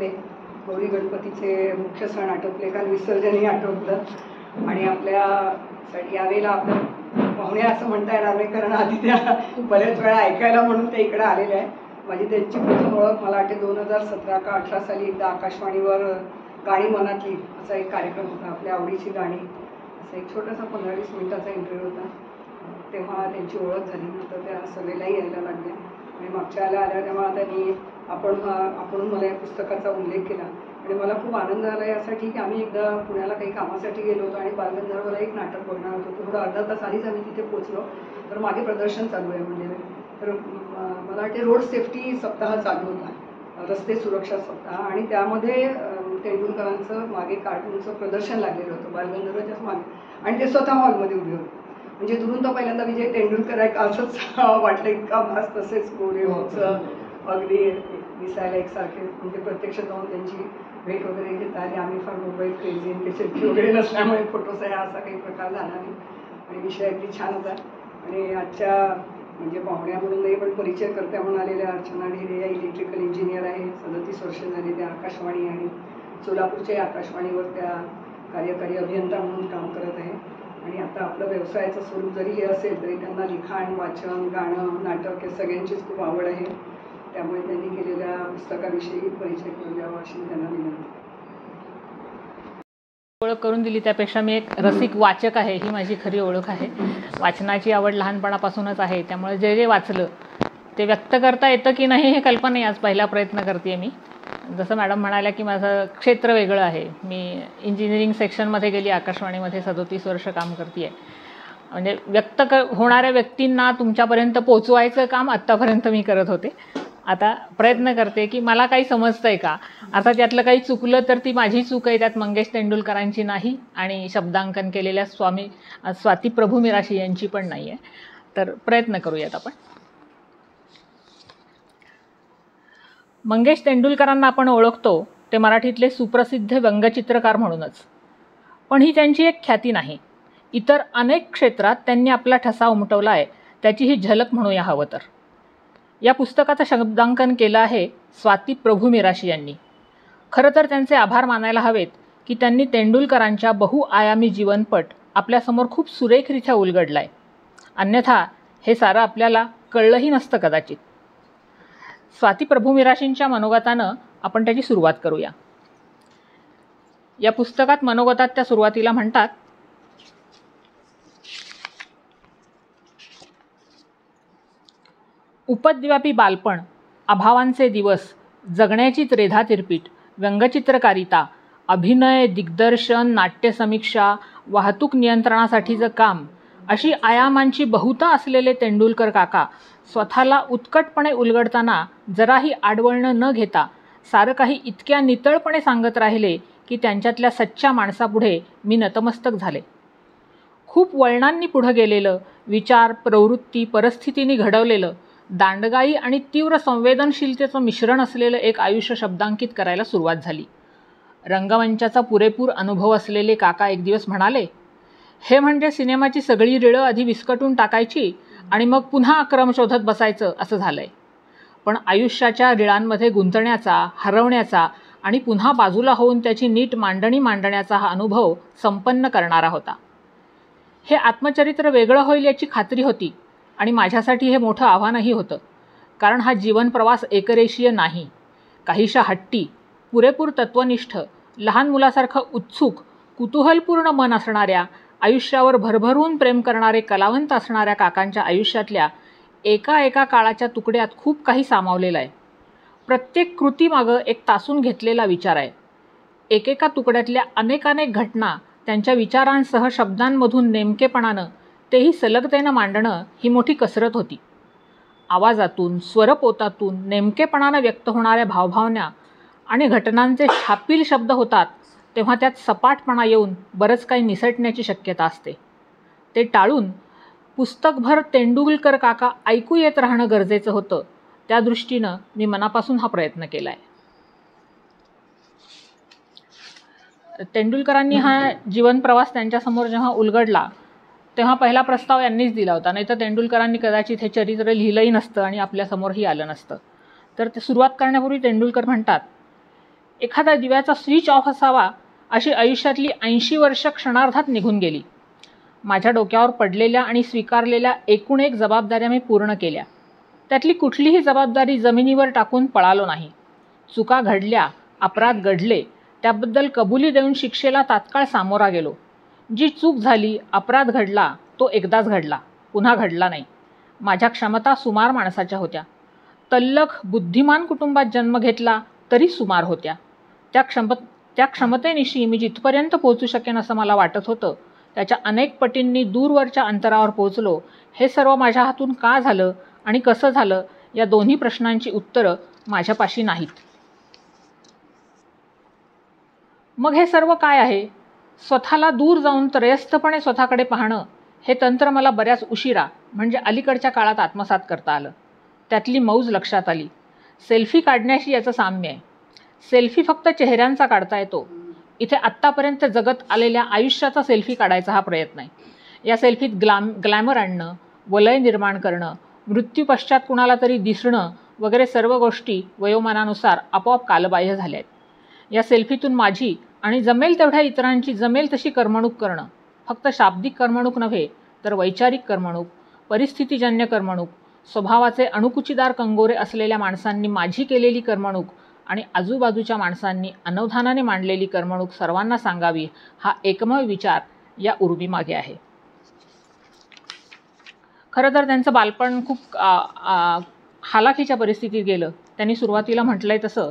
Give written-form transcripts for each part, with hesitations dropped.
आटोपले, गौरी गणपतीचे मुख्य सण आटोपले, काल विसर्जनही आटोपलं आणि आपल्यासाठी यावेळेला आपल्या पाहुण्या असं म्हणता येणार नाही, कारण आधी त्या बऱ्याच वेळा ऐकायला म्हणून ते इकडे आलेले आहे. माझी त्यांची प्रथम ओळख मला वाटते 2017 का 18 साली एकदा आकाशवाणीवर गाणी मनातली असा एक कार्यक्रम होता, आपल्या आवडीची गाणी, असा एक छोटासा 15-20 मिनिटाचा इंटरव्ह्यू होता. तेव्हा त्यांची ओळख झाली. नंतर त्या सभेलाही यायला लागल्या आणि मागच्या आल्या तेव्हा त्यांनी आपण मला या पुस्तकाचा उल्लेख केला आणि मला खूप आनंद आला यासाठी की आम्ही एकदा पुण्याला काही कामासाठी गेलो होतो आणि बालगंधर्वला एक नाटक बघणार होतो. थोडं अर्धा तास आधीच आम्ही तिथे पोचलो, तर मागे प्रदर्शन चालू आहे म्हणजे, तर मला वाटते रोड सेफ्टी सप्ताह चालू होता, रस्ते सुरक्षा सप्ताह, आणि त्यामध्ये तेंडुलकरांचं मागे कार्टूनचं प्रदर्शन लागलेलं होतं बालगंधर्वच्याच मागे, आणि ते स्वतः हॉलमध्ये उभे होते. म्हणजे दुरून तर पहिल्यांदा विजय तेंडुलकर आहे असंच वाटलं, इतका भास, तसेच गोरे उंच, अगदी दिसायला एकसारखे, म्हणजे प्रत्यक्ष जाऊन त्यांची भेट वगैरे घेता आली. आम्ही फार मोबाईल क्रेझी आणि सेल्फी वगैरे नसल्यामुळे फोटोचा असा काही प्रकार झाला नाही आणि विषय अगदी छान होता. आणि आजच्या म्हणजे पाहुण्या म्हणून नाही पण परिचय करत्या म्हणून आलेल्या अर्चना ढेरे या इलेक्ट्रिकल इंजिनियर आहे, 37 वर्ष झाली त्या आकाशवाणी आणि सोलापूरच्या आकाशवाणीवर त्या कार्यकारी अभियंता म्हणून काम करत आहे. आणि आता आपलं व्यवसायाचं स्वरूप जरी हे असेल तरी त्यांना लिखाण, वाचन, गाणं, नाटक हे सगळ्यांचीच खूप आवड आहे. त्यामुळे त्यांनी केलेल्या पुस्तकाविषयी परिचय करून द्यावा अशी त्यांना विनंती. ओळख करून दिली त्यापेक्षा मी एक रसिक वाचक आहे, ही माझी खरी ओळख आहे. वाचनाची आवड लहानपणापासूनच आहे, त्यामुळे जे जे वाचलं ते व्यक्त करता येतं की नाही हे कल्पना नाही, आज पहिला प्रयत्न करते मी. जसं मॅडम म्हणाल्या की माझं क्षेत्र वेगळं आहे, मी इंजिनिअरिंग सेक्शनमध्ये गेली, आकाशवाणीमध्ये 37 वर्ष काम करते आहे. म्हणजे व्यक्त होणाऱ्या व्यक्तींना तुमच्यापर्यंत पोचवायचं काम आत्तापर्यंत मी करत होते. आता प्रयत्न करते की मला काही समजतं आहे का, आता त्यातलं काही चुकलं तर ती माझी चूक आहे, त्यात मंगेश तेंडुलकरांची नाही आणि शब्दांकन केलेल्या स्वाती प्रभू मिराशी यांची पण नाही आहे. तर प्रयत्न करूयात आपण. मंगेश तेंडुलकरांना आपण ओळखतो ते मराठीतले सुप्रसिद्ध व्यंगचित्रकार म्हणूनच, पण ही त्यांची एक ख्याती नाही. इतर अनेक क्षेत्रात त्यांनी आपला ठसा उमटवला आहे, त्याची ही झलक म्हणूया हवं तर. या पुस्तकाचं शब्दांकन केलं आहे स्वाती प्रभू मिराशी यांनी. खरं तर त्यांचे आभार मानायला हवेत की त्यांनी तेंडुलकरांच्या बहुआयामी जीवनपट आपल्यासमोर खूप सुरेखरित्या उलगडला आहे. अन्यथा हे सारं आपल्याला कळलंही नसतं कदाचित. स्वाती प्रभू मिराशींच्या मनोगतानं आपण त्याची सुरुवात करूया. या पुस्तकात मनोगतात त्या सुरुवातीला म्हणतात, उपद्व्यापी बालपण, अभावांचे दिवस, जगण्याची त्रेधा तिरपीट, व्यंगचित्रकारिता, अभिनय, दिग्दर्शन, नाट्यसमीक्षा, वाहतूक नियंत्रणासाठीचं काम, अशी आयामांची बहुता असलेले तेंडुलकर काका स्वतःला उत्कटपणे उलगडताना जराही आडवळणं न घेता सारं काही इतक्या नितळपणे सांगत राहिले की त्यांच्यातल्या सच्च्या माणसापुढे मी नतमस्तक झाले. खूप वळणांनी पुढं गेलेलं, विचार, प्रवृत्ती, परिस्थितींनी घडवलेलं, दांडगाई आणि तीव्र संवेदनशीलतेचं मिश्रण असलेलं एक आयुष्य शब्दांकित करायला सुरुवात झाली. रंगमंचाचा पुरेपूर अनुभव असलेले काका एक दिवस म्हणाले, हे म्हणजे सिनेमाची सगळी रिळं आधी विस्कटून टाकायची आणि मग पुन्हा क्रम शोधत बसायचं असं झालंय. पण आयुष्याच्या रिळांमध्ये गुंतण्याचा, हरवण्याचा आणि पुन्हा बाजूला होऊन त्याची नीट मांडणी मांडण्याचा हा अनुभव संपन्न करणारा होता. हे आत्मचरित्र वेगळं होईल याची खात्री होती आणि माझ्यासाठी हे मोठं आव्हानही होतं, कारण हा जीवनप्रवास एकरेशीय नाही. काहीशा हट्टी, पुरेपूर तत्वनिष्ठ, लहान मुलासारखं उत्सुक, कुतूहलपूर्ण मन असणाऱ्या, आयुष्यावर भरभरून प्रेम करणारे कलावंत असणाऱ्या काकांच्या आयुष्यातल्या एका काळाच्या तुकड्यात खूप काही सामावलेलं आहे. प्रत्येक कृतीमागं एक तासून घेतलेला विचार आहे. एकेका तुकड्यातल्या अनेकानेक घटना त्यांच्या विचारांसह शब्दांमधून नेमकेपणानं, तेही सलगतेनं मांडणं ही मोठी कसरत होती. आवाजातून, स्वरपोतातून नेमकेपणानं व्यक्त होणाऱ्या भावभावना आणि घटनांचे छापील शब्द होतात तेव्हा त्यात सपाटपणा येऊन बरंच काही निसटण्याची शक्यता असते. ते टाळून पुस्तकभर तेंडुलकर काका ऐकू येत राहणं गरजेचं होतं. त्या दृष्टीनं मी मनापासून हा प्रयत्न केला आहे. तेंडुलकरांनी हा जीवनप्रवास त्यांच्यासमोर जेव्हा उलगडला तेव्हा पहिला प्रस्ताव यांनीच दिला होता, नाही तर तेंडुलकरांनी कदाचित हे चरित्र लिहिलंही नसतं आणि आपल्यासमोरही आलं नसतं. तर ते सुरुवात करण्यापूर्वी तेंडुलकर म्हणतात, एखाद्या दिव्याचा स्विच ऑफ असावा अशी आयुष्यातली 80 वर्ष क्षणार्धात निघून गेली. माझ्या डोक्यावर पडलेल्या आणि स्वीकारलेल्या एकूण एक जबाबदाऱ्या मी पूर्ण केल्या. त्यातली कुठलीही जबाबदारी जमिनीवर टाकून पळालो नाही. चुका घडल्या, अपराध घडले, त्याबद्दल कबुली देऊन शिक्षेला तात्काळ सामोरा गेलो. जी चूक झाली, अपराध घडला, तो एकदाच घडला, पुन्हा घडला नाही. माझ्या क्षमता सुमार माणसाच्या होत्या. तल्लख बुद्धिमान कुटुंबात जन्म घेतला तरी सुमार होत्या. त्या क्षमतेनिशी मी जिथपर्यंत पोहोचू शकेन असं मला वाटत होतं, त्याच्या अनेक पटींनी दूरवरच्या अंतरावर पोहोचलो. हे सर्व माझ्या हातून का झालं आणि कसं झालं या दोन्ही प्रश्नांची उत्तरं माझ्यापाशी नाहीत. मग हे सर्व काय आहे? स्वतःला दूर जाऊन त्रयस्थपणे स्वतःकडे पाहणं हे तंत्र मला बऱ्याच उशिरा म्हणजे अलीकडच्या काळात आत्मसात करता आलं. त्यातली मौज लक्षात आली. सेल्फी काढण्याशी याचं साम्य आहे. सेल्फी फक्त चेहऱ्यांचा काढता येतो. इथे आत्तापर्यंत जगत आलेल्या आयुष्याचा सेल्फी काढायचा हा प्रयत्न आहे. या सेल्फीत ग्लॅमर आणणं, वलय निर्माण करणं, मृत्यूपश्चात कुणाला तरी दिसणं वगैरे सर्व गोष्टी वयोमानानुसार आपोआप कालबाह्य झाल्या आहेत. या सेल्फीतून माझी आणि जमेल तेवढ्या इतरांची जमेल तशी करमणूक करणं, फक्त शाब्दिक करमणूक नव्हे तर वैचारिक करमणूक, परिस्थितीजन्य करमणूक, स्वभावाचे अणुकुचीदार कंगोरे असलेल्या माणसांनी माझी केलेली करमणूक आणि आजूबाजूच्या माणसांनी अनवधानाने मांडलेली करमणूक सर्वांना सांगावी हा एकमेव विचार या उर्मीमागे आहे. खरं तर त्यांचं बालपण खूप हालाखीच्या परिस्थितीत गेलं. त्यांनी सुरुवातीला म्हटलंय तसं,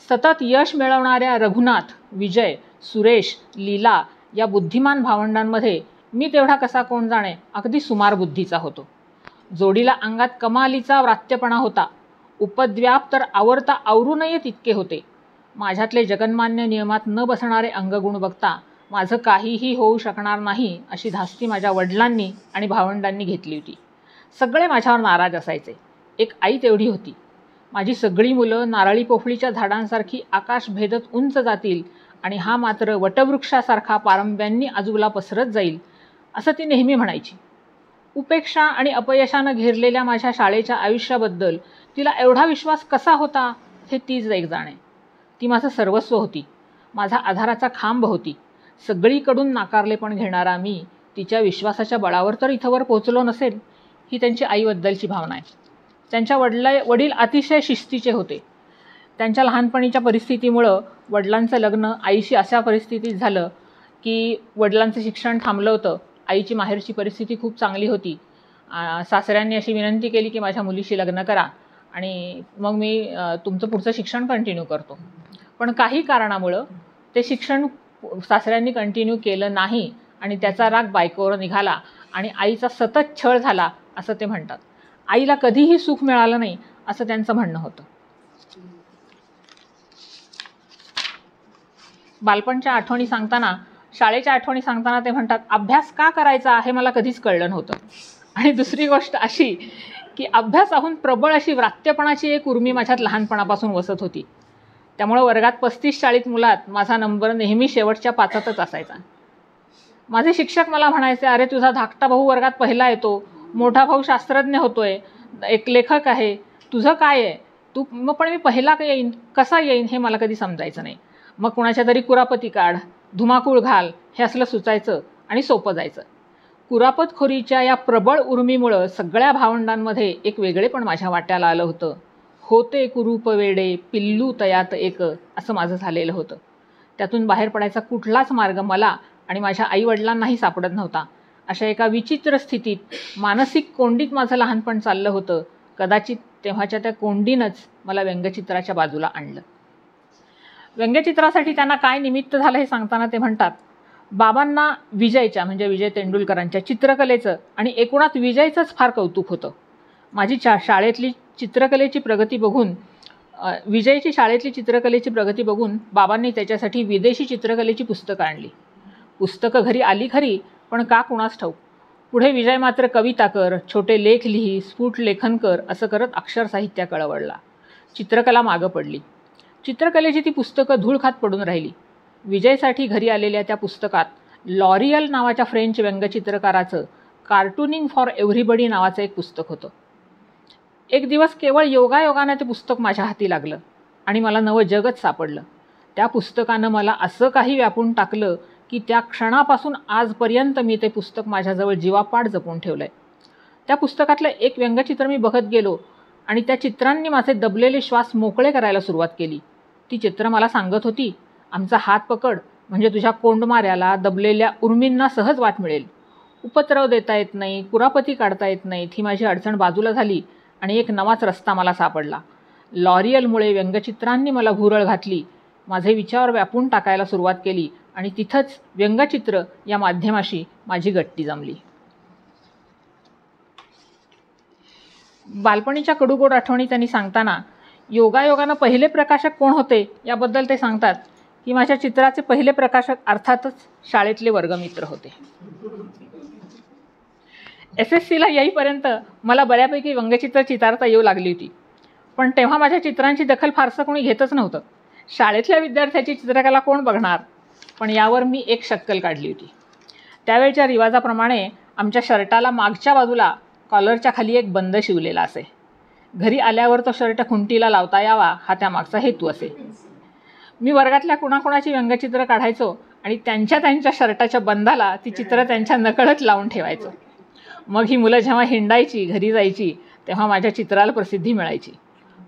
सतत यश मिळवणाऱ्या रघुनाथ, विजय, सुरेश, लीला या बुद्धिमान भावंडांमध्ये मी तेवढा कसा कोण जाणे अगदी सुमार बुद्धीचा होतो. जोडीला अंगात कमालीचा व्रात्यपणा होता. उपद्व्याप तर आवरता आवरू नये तितके होते. माझ्यातले जगन्मान्य नियमात न बसणारे अंगगुण बघता माझं काहीही होऊ शकणार नाही अशी धास्ती माझ्या वडिलांनी आणि भावंडांनी घेतली होती. सगळे माझ्यावर नाराज असायचे. एक आई तेवढी होती. माझी सगळी मुलं नारळी पोफळीच्या झाडांसारखी आकाश भेदत उंच जातील आणि हा मात्र वटवृक्षासारखा पारंब्यांनी आजूबाजूला पसरत जाईल असं ती नेहमी म्हणायची. उपेक्षा आणि अपयशानं घेरलेल्या माझ्या शाळेच्या आयुष्याबद्दल तिला एवढा विश्वास कसा होता हे तीच एक जाणे. ती माझं सर्वस्व होती, माझा आधाराचा खांब होती. सगळीकडून नाकारलेपण घेणारा मी तिच्या विश्वासाच्या बळावर तर इथंवर पोचलो नसेल, ही त्यांची आईबद्दलची भावना आहे. त्यांच्या वडील अतिशय शिस्तीचे होते. त्यांच्या लहानपणीच्या परिस्थितीमुळं वडिलांचं लग्न आईशी अशा परिस्थितीत झालं की वडिलांचं शिक्षण थांबलं होतं. आईची माहेरची परिस्थिती खूप चांगली होती. सासऱ्यांनी अशी विनंती केली की माझ्या मुलीशी लग्न करा आणि मग मी तुमचं पुढचं शिक्षण कंटिन्यू करतो. पण काही कारणामुळं ते शिक्षण सासऱ्यांनी कंटिन्यू केलं नाही आणि त्याचा राग बायकोवर निघाला आणि आईचा सतत छळ झाला असं ते म्हणतात. आईला कधीही सुख मिळालं नाही असं त्यांचं म्हणणं होतं. बालपणच्या आठवणी सांगताना, शाळेच्या आठवणी सांगताना ते म्हणतात, अभ्यास का करायचा हे मला कधीच कळलं नव्हतं. आणि दुसरी गोष्ट अशी की अभ्यासाहून प्रबळ अशी व्रात्यपणाची एक उर्मी माझ्यात लहानपणापासून वसत होती. त्यामुळं वर्गात 35-40 मुलात माझा नंबर नेहमी शेवटच्या 5तच असायचा. माझे शिक्षक मला म्हणायचे, अरे तुझा धाकटा भाऊ वर्गात पहिला येतो, मोठा भाऊ शास्त्रज्ञ होतोय, एक लेखक आहे, तुझं काय आहे तू? मग पण मी पहिला येईन कसा येईन हे मला कधी समजायचं नाही. मग कुणाच्या तरी कुरापती काढ, धुमाकूळ घाल हे असलं सुचायचं आणि सोपं जायचं. कुरापतखोरीच्या या प्रबळ उर्मीमुळं सगळ्या भावंडांमध्ये एक वेगळेपण माझ्या वाट्याला आलं होतं. होते कुरूप वेडे पिल्लू तयात एक असं माझं झालेलं होतं. त्यातून बाहेर पडायचा कुठलाच मार्ग मला आणि माझ्या आईवडिलांनाही सापडत नव्हता. अशा एका विचित्र स्थितीत मानसिक कोंडीत माझं लहानपण चाललं होतं. कदाचित तेव्हाच्या त्या कोंडीनंच मला व्यंगचित्राच्या बाजूला आणलं. व्यंगचित्रासाठी त्यांना काय निमित्त झालं हे सांगताना ते म्हणतात, बाबांना विजयच्या म्हणजे विजय तेंडुलकरांच्या चित्रकलेचं आणि एकूणात विजयचंच फार कौतुक होतं. माझी शाळेतली चित्रकलेची प्रगती बघून विजयची शाळेतली चित्रकलेची प्रगती बघून बाबांनी त्याच्यासाठी विदेशी चित्रकलेची पुस्तकं आणली. पुस्तकं घरी आली खरी, पण का कुणास ठाऊक. पुढे विजय मात्र कविता कर, छोटे लेख लिही, स्फुट लेखन कर असं करत अक्षर साहित्याकडे वळला. चित्रकला मागं पडली. चित्रकलेची ती पुस्तकं धूळ खात पडून राहिली. विजयसाठी घरी आलेल्या त्या पुस्तकात लॉरियल नावाच्या फ्रेंच व्यंगचित्रकाराचं कार्टूनिंग फॉर एव्हरीबडी नावाचं एक पुस्तक होतं. एक दिवस केवळ योगायोगाने ते पुस्तक माझ्या हाती लागलं आणि मला नवं जगच सापडलं. त्या पुस्तकानं मला असं काही व्यापून टाकलं की त्या क्षणापासून आजपर्यंत मी ते पुस्तक माझ्याजवळ जीवापाड जपून ठेवलं आहे. त्या पुस्तकातलं एक व्यंगचित्र मी बघत गेलो आणि त्या चित्रांनी माझे दबलेले श्वास मोकळे करायला सुरुवात केली. ती चित्र मला सांगत होती, आमचा हात पकड म्हणजे तुझ्या कोंडमाऱ्याला दबलेल्या उर्मींना सहज वाट मिळेल. उपद्रव देता येत नाही, कुरापती काढता येत नाहीत, ही माझी अडचण बाजूला झाली आणि एक नवाच रस्ता मला सापडला. लॉरियलमुळे व्यंगचित्रांनी मला भुरळ घातली, माझे विचार व्यापून टाकायला सुरुवात केली आणि तिथंच व्यंगचित्र या माध्यमाशी माझी गट्टी जमली. बालपणीच्या कडूगोड आठवणी त्यांनी सांगताना योगायोगानं पहिले प्रकाशक कोण होते याबद्दल ते सांगतात की माझ्या चित्राचे पहिले प्रकाशक अर्थातच शाळेतले वर्गमित्र होते. SSCला येईपर्यंत मला बऱ्यापैकी व्यंगचित्र चितारता येऊ लागली होती, पण तेव्हा माझ्या चित्रांची दखल फारसं कोणी घेतच नव्हतं. शाळेतल्या विद्यार्थ्याची चित्रकला कोण बघणार? पण यावर मी एक शक्कल काढली होती. त्यावेळच्या रिवाजाप्रमाणे आमच्या शर्टाला मागच्या बाजूला कॉलरच्या खाली एक बंद शिवलेला असे. घरी आल्यावर तो शर्ट खुंटीला लावता यावा हा त्यामागचा हेतू असे. मी वर्गातल्या कुणाकुणाची व्यंगचित्र काढायचो आणि त्यांच्या शर्टाच्या बंदाला ती चित्र त्यांच्या नकळत लावून ठेवायचो. मग ही मुलं जेव्हा हिंडायची, घरी जायची, तेव्हा माझ्या चित्राला प्रसिद्धी मिळायची.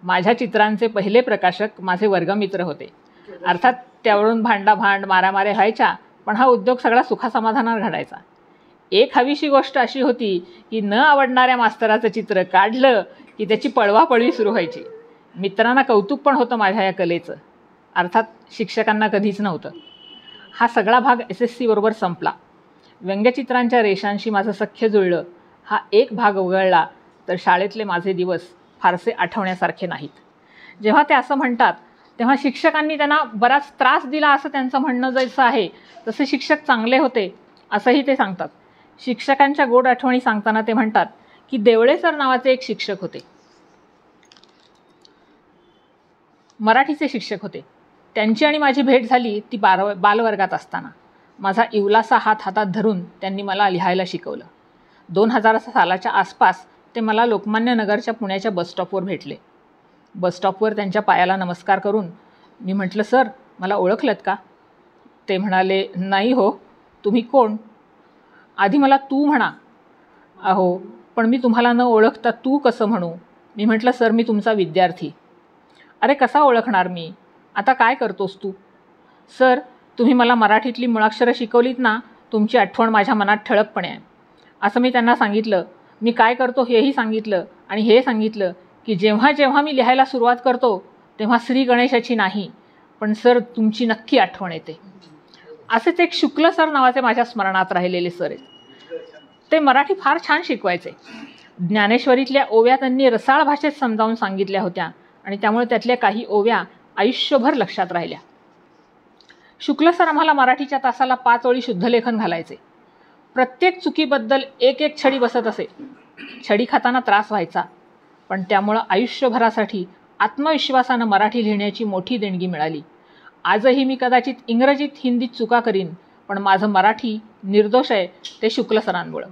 माझ्या चित्रांचे पहिले प्रकाशक माझे वर्गमित्र होते. अर्थात त्यावरून भांडाभांड मारामाऱ्या व्हायच्या, पण हा उद्योग सगळा सुखासमाधानावर घडायचा. एक हवीशी गोष्ट अशी होती की न आवडणाऱ्या मास्तराचं चित्र काढलं की त्याची पळवापळवी सुरू व्हायची. मित्रांना कौतुक पण होतं माझ्या या कलेचं, अर्थात शिक्षकांना कधीच नव्हतं. हा सगळा भाग SSC बरोबर संपला. व्यंगचित्रांच्या रेषांशी माझं सख्य जुळलं. हा एक भाग वगळला तर शाळेतले माझे दिवस फारसे आठवण्यासारखे नाहीत. जेव्हा ते असं म्हणतात तेव्हा शिक्षकांनी त्यांना बराच त्रास दिला असं त्यांचं म्हणणं जसं आहे तसे शिक्षक चांगले होते असंही ते सांगतात. शिक्षकांच्या गोड आठवणी सांगताना ते म्हणतात की देवळे सर नावाचे एक शिक्षक होते, मराठीचे शिक्षक होते. त्यांची आणि माझी भेट झाली ती बालवर्गात असताना. माझा इवलासा हात हातात धरून त्यांनी मला लिहायला शिकवलं. 2000 सालाच्या आसपास ते मला लोकमान्य नगरच्या पुण्याच्या बसस्टॉपवर भेटले. बसस्टॉपवर त्यांच्या पायाला नमस्कार करून मी म्हटलं, सर मला ओळखलत का? ते म्हणाले, नाही हो, तुम्ही कोण? आधी मला तू म्हणा. अहो पण मी तुम्हाला न ओळखता तू कसं म्हणू? मी म्हटलं, सर मी तुमचा विद्यार्थी. अरे कसा ओळखणार मी? आता काय करतोस तू? सर तुम्ही मला मराठीतली मुळाक्षरं शिकवलीत ना, तुमची आठवण माझ्या मनात ठळकपणे आहे. असं मी त्यांना सांगितलं. मी काय करतो हेही सांगितलं आणि हे सांगितलं की जेव्हा जेव्हा मी लिहायला सुरुवात करतो तेव्हा श्री गणेशाची नाही, पण सर तुमची नक्की आठवण येते. असेच एक शुक्ल सर नावाचे माझ्या स्मरणात राहिलेले सर आहेत. ते मराठी फार छान शिकवायचे. ज्ञानेश्वरीतल्या ओव्या त्यांनी रसाळ भाषेत समजावून सांगितल्या होत्या आणि त्यामुळे त्यातल्या काही ओव्या आयुष्यभर लक्षात राहिल्या. शुक्ल सर आम्हाला मराठीच्या तासाला 5 ओळी शुद्धलेखन घालायचे. प्रत्येक चुकीबद्दल एक एक छडी बसत असे. छडी खाताना त्रास व्हायचा, पण त्यामुळं आयुष्यभरासाठी आत्मविश्वासानं मराठी लिहिण्याची मोठी देणगी मिळाली. आजही मी कदाचित इंग्रजीत हिंदीत चुका करीन, पण माझं मराठी निर्दोष आहे ते शुक्ल सरांमुळं.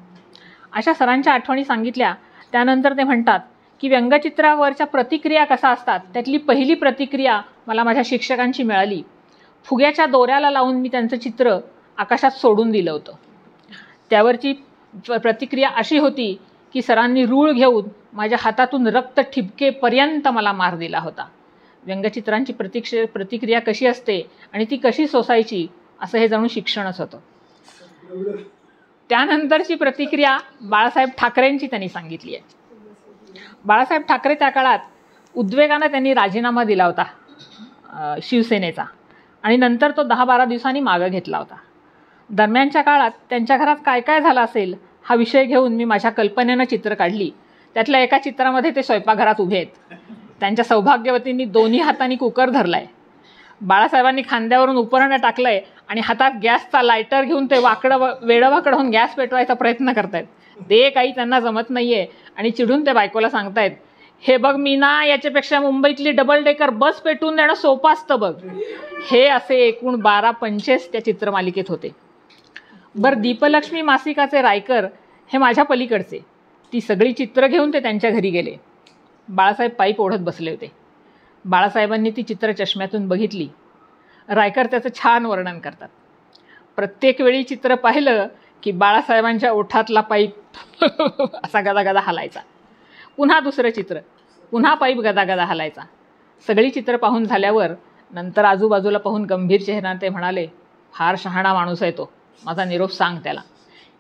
अशा सरांच्या आठवणी सांगितल्या. त्यानंतर ते म्हणतात की व्यंगचित्रावरच्या प्रतिक्रिया कशा असतात त्यातली पहिली प्रतिक्रिया मला माझ्या शिक्षकांची मिळाली. फुग्याच्या दोऱ्याला लावून मी त्यांचं चित्र आकाशात सोडून दिलं होतं. त्यावरची प्रतिक्रिया अशी होती की सरांनी रूळ घेऊन माझ्या हातातून रक्त ठिपकेपर्यंत मला मार दिला होता. व्यंगचित्रांची प्रतिक्रिया कशी असते आणि ती कशी सोसायची असं हे जणू शिक्षणच होतं. त्यानंतरची प्रतिक्रिया बाळासाहेब ठाकरेंची त्यांनी सांगितली आहे. बाळासाहेब ठाकरे त्या काळात उद्वेगानं त्यांनी राजीनामा दिला होता शिवसेनेचा आणि नंतर तो 10-12 दिवसांनी मागं घेतला होता. दरम्यानच्या काळात त्यांच्या घरात काय काय झालं असेल हा विषय घेऊन मी माझ्या कल्पनेनं चित्र काढली. त्यातल्या एका चित्रामध्ये ते स्वयंपाकघरात उभे आहेत. त्यांच्या सौभाग्यवतींनी दोन्ही हातांनी कुकर धरला आहे. बाळासाहेबांनी खांद्यावरून उपरणं टाकलं आहे आणि हातात गॅसचा लायटर घेऊन ते वेडंवाकडं होऊन गॅस पेटवायचा प्रयत्न करतायत. ते काही त्यांना जमत नाही आहे आणि चिडून ते बायकोला सांगतायत, हे बघ मीना, याच्यापेक्षा मुंबईतली डबल डेकर बस पेटवून देणं सोपं असतं बघ. हे असे एकूण 12-25 त्या चित्रमालिकेत होते. बरं, दीपलक्ष्मी मासिकाचे रायकर हे माझ्या पलीकडचे. ती सगळी चित्र घेऊन ते त्यांच्या घरी गेले. बाळासाहेब पाईप ओढत बसले होते. बाळासाहेबांनी ती चित्र चष्म्यातून बघितली. रायकर त्याचं छान वर्णन करतात. प्रत्येक वेळी चित्र पाहिलं की बाळासाहेबांच्या ओठातला पाईप असा गदागदा हलायचा. पुन्हा दुसरं चित्र, पुन्हा पाईप गदागदा हलायचा. सगळी चित्र पाहून झाल्यावर नंतर आजूबाजूला पाहून गंभीर चेहरा ते म्हणाले, फार शहाणा माणूस आहे तो, माझा निरोप सांग त्याला.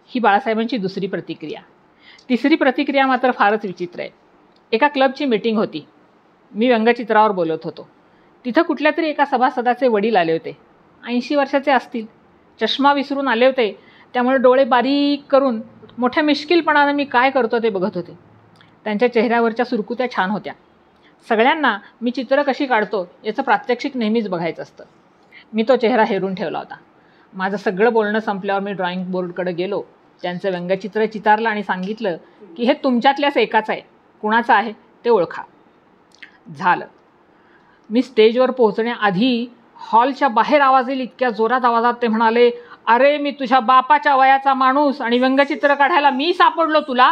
ही बाळासाहेबांची दुसरी प्रतिक्रिया. तिसरी प्रतिक्रिया मात्र फारच विचित्र आहे. एका क्लबची मीटिंग होती. मी व्यंगचित्रावर बोलत होतो. तिथं कुठल्या तरी एका सभासदाचे वडील आले होते. 80 वर्षाचे असतील. चष्मा विसरून आले होते, त्यामुळे डोळे बारीक करून मोठ्या मिश्किलपणानं मी काय करतो ते बघत होते. त्यांच्या चेहऱ्यावरच्या सुरकुत्या छान होत्या. सगळ्यांना मी चित्र कशी काढतो याचं प्रात्यक्षिक नेहमीच बघायचं असतं. मी तो चेहरा हेरून ठेवला होता. माझं सगळं बोलणं संपल्यावर मी ड्रॉइंग बोर्डकडे गेलो. त्यांचं व्यंगचित्र चितारलं आणि सांगितलं की हे तुमच्यातल्याच एकाच आहे, कुणाचं आहे ते ओळखा. झालं. मी स्टेजवर पोहोचण्याआधी हॉलच्या बाहेर आवाज येईल इतक्या जोरात आवाजात ते म्हणाले, अरे मी तुझ्या बापाच्या वयाचा माणूस आणि व्यंगचित्र काढायला मी सापडलो तुला.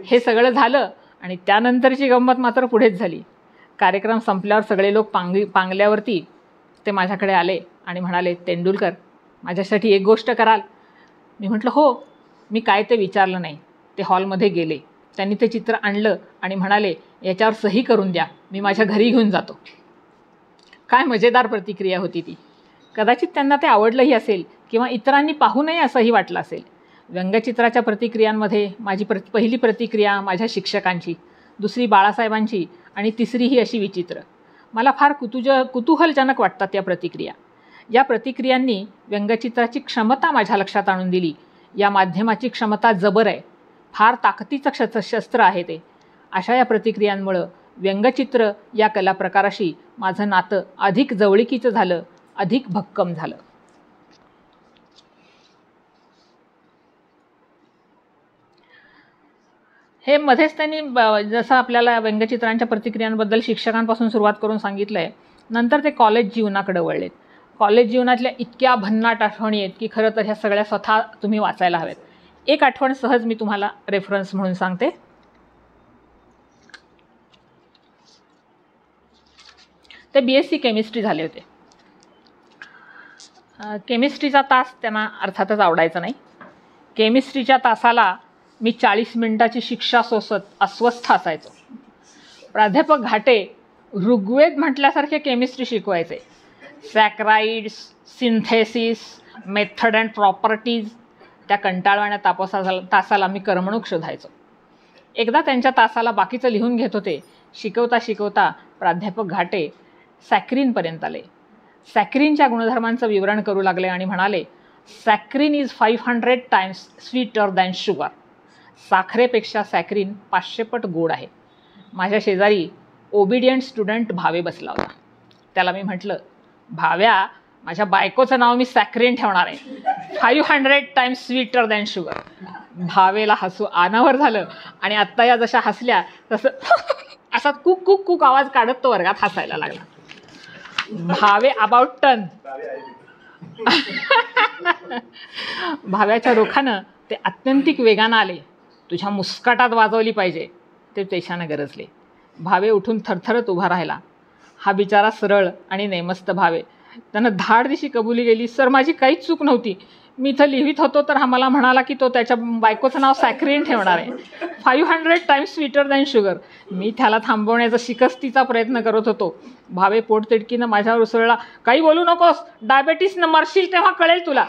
हे सगळं झालं आणि त्यानंतरची गंमत मात्र पुढेच झाली. कार्यक्रम संपल्यावर सगळे लोक पांगल्यावरती ते माझ्याकडे आले आणि म्हणाले, तेंडुलकर माझ्यासाठी एक गोष्ट कराल? मी म्हटलं हो. मी काय ते विचारलं नाही. ते हॉलमध्ये गेले. त्यांनी ते चित्र आणलं आणि म्हणाले, याच्यावर सही करून द्या, मी माझ्या घरी घेऊन जातो. काय मजेदार प्रतिक्रिया होती ती. कदाचित त्यांना ते आवडलंही असेल किंवा इतरांनी पाहू नये असंही वाटलं असेल. व्यंगचित्राच्या प्रतिक्रियांमध्ये माझी पहिली प्रतिक्रिया माझ्या शिक्षकांची, दुसरी बाळासाहेबांची आणि तिसरी ही अशी विचित्र. मला फार कुतूहलजनक वाटतात या प्रतिक्रिया. या प्रतिक्रियांनी व्यंगचित्राची क्षमता माझ्या लक्षात आणून दिली. या माध्यमाची क्षमता जबर आहे. फार ताकदीचं शस्त्र आहे ते. अशा या प्रतिक्रियांमुळं व्यंगचित्र या कलाप्रकाराशी माझं नातं अधिक जवळिकीचं झालं, अधिक भक्कम झालं. हे मध्येच त्यांनी जसं आपल्याला व्यंगचित्रांच्या प्रतिक्रियांबद्दल शिक्षकांपासून सुरुवात करून सांगितलं आहे, नंतर ते कॉलेज जीवनाकडे वळलेत. कॉलेज जीवनातल्या इतक्या भन्नाट आठवणी आहेत की खरं तर ह्या सगळ्या स्वतः तुम्ही वाचायला हव्यात. एक आठवण सहज मी तुम्हाला रेफरन्स म्हणून सांगते. ते BSc केमिस्ट्री झाले होते. केमिस्ट्रीचा तास त्यांना अर्थातच आवडायचा नाही. केमिस्ट्रीच्या तासाला मी 40 मिनिटाची शिक्षा सोसत अस्वस्थ असायचो. प्राध्यापक घाटे ऋग्वेद म्हटल्यासारखे केमिस्ट्री शिकवायचे. सॅक्राइड्स, सिंथेसिस, मेथड अँड प्रॉपर्टीज. त्या कंटाळवाण्या तासाला मी करमणूक शोधायचो. एकदा त्यांच्या तासाला बाकीचं लिहून घेत होते. शिकवता शिकवता प्राध्यापक घाटे सॅक्रिनपर्यंत आले. सॅक्रिनच्या गुणधर्मांचं विवरण करू लागले आणि म्हणाले, saccharin is 500 times sweeter than sugar. साखरेपेक्षा सॅक्रिन 500 पट गोड आहे. माझ्या शेजारी ओबिडियंट स्टुडंट भावे बसला होता. त्याला मी म्हटलं, भाव्या, माझ्या बायकोचं नाव मी सॅक्रिन ठेवणार आहे. 500 टाइम्स स्वीटर दॅन शुगर. भावेला हसू अनावर झालं आणि आत्ता या जशा हसल्या तसं असा कुक कुक कुक आवाज काढत तो वर्गात हसायला लागला. Bhave about turn. भाव्याच्या रोखानं ते अत्यंतिक वेगानं आले. तुझ्या मुस्काटात वाजवली पाहिजे, ते पेशानं गरजले. भावे उठून थरथरत उभा राहिला. हा बिचारा सरळ आणि नेमस्त भावे. त्यानं धाडदिशी कबुली गेली, सर माझी काहीच चूक नव्हती. मी इथं लिहित होतो तर हा मला म्हणाला की तो त्याच्या बायकोचं नाव सॅक्रिन ठेवणार आहे. 500 टाइम्स स्वीटर दॅन शुगर. मी त्याला थांबवण्याचा शिकस्तीचा प्रयत्न करत होतो. भावे पोटतिडकीनं माझ्यावर उसळला, काही बोलू नकोस, डायबेटीसनं मरशील तेव्हा कळेल तुला.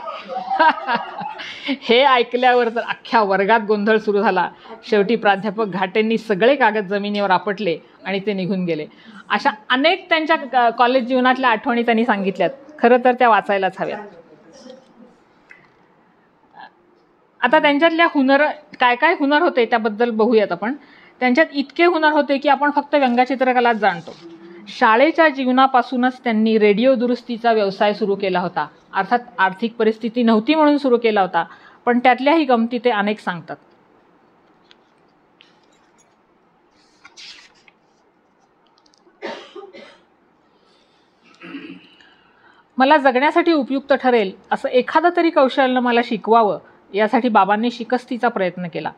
हे ऐकल्यावर तर अख्ख्या वर्गात गोंधळ सुरू झाला. शेवटी प्राध्यापक घाटेंनी सगळे कागद जमिनीवर आपटले आणि ते निघून गेले. अशा अनेक त्यांच्या कॉलेज जीवनातल्या आठवणी त्यांनी सांगितल्यात. खरं तर त्या वाचायलाच हव्यात. आता त्यांच्यातल्या काय काय हुनर होते त्याबद्दल बघूयात आपण. त्यांच्यात इतके हुनर होते की आपण फक्त व्यंगचित्रकलाच जाणतो. शाळेच्या जीवनापासूनच त्यांनी रेडिओ दुरुस्तीचा व्यवसाय सुरू केला होता. अर्थात आर्थिक परिस्थिती नव्हती म्हणून सुरू केला होता, पण त्यातल्याही गमती ते अनेक सांगतात. मला जगण्यासाठी उपयुक्त ठरेल असं एखादं तरी कौशल्य मला शिकवावं यासाठी बाबांनी शिकस्तीचा प्रयत्न केला.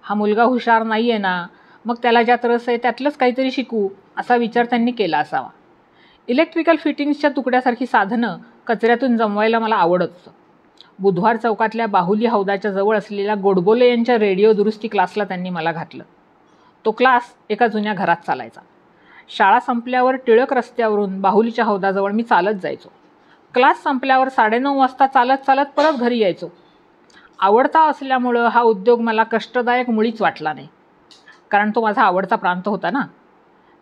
हा मुलगा हुशार नाही आहे ना, मग त्याला ज्यात रस आहे त्यातलंच काहीतरी शिकू असा विचार त्यांनी केला असावा. इलेक्ट्रिकल फिटिंग्सच्या तुकड्यासारखी साधनं कचऱ्यातून जमवायला मला आवडत. बुधवार चौकातल्या बाहुली हौदाच्या जवळ असलेल्या गोडबोले यांच्या रेडिओ दुरुस्ती क्लासला त्यांनी मला घातलं. तो क्लास एका जुन्या घरात चालायचा. शाळा संपल्यावर टिळक रस्त्यावरून बाहुलीच्या हौदाजवळ मी चालत जायचो. क्लास संपल्यावर 9:30 वाजता चालत चालत परत घरी यायचो. आवडता असल्यामुळं हा उद्योग मला कष्टदायक मुळीच वाटला नाही, कारण तो माझा आवडता प्रांत होता ना.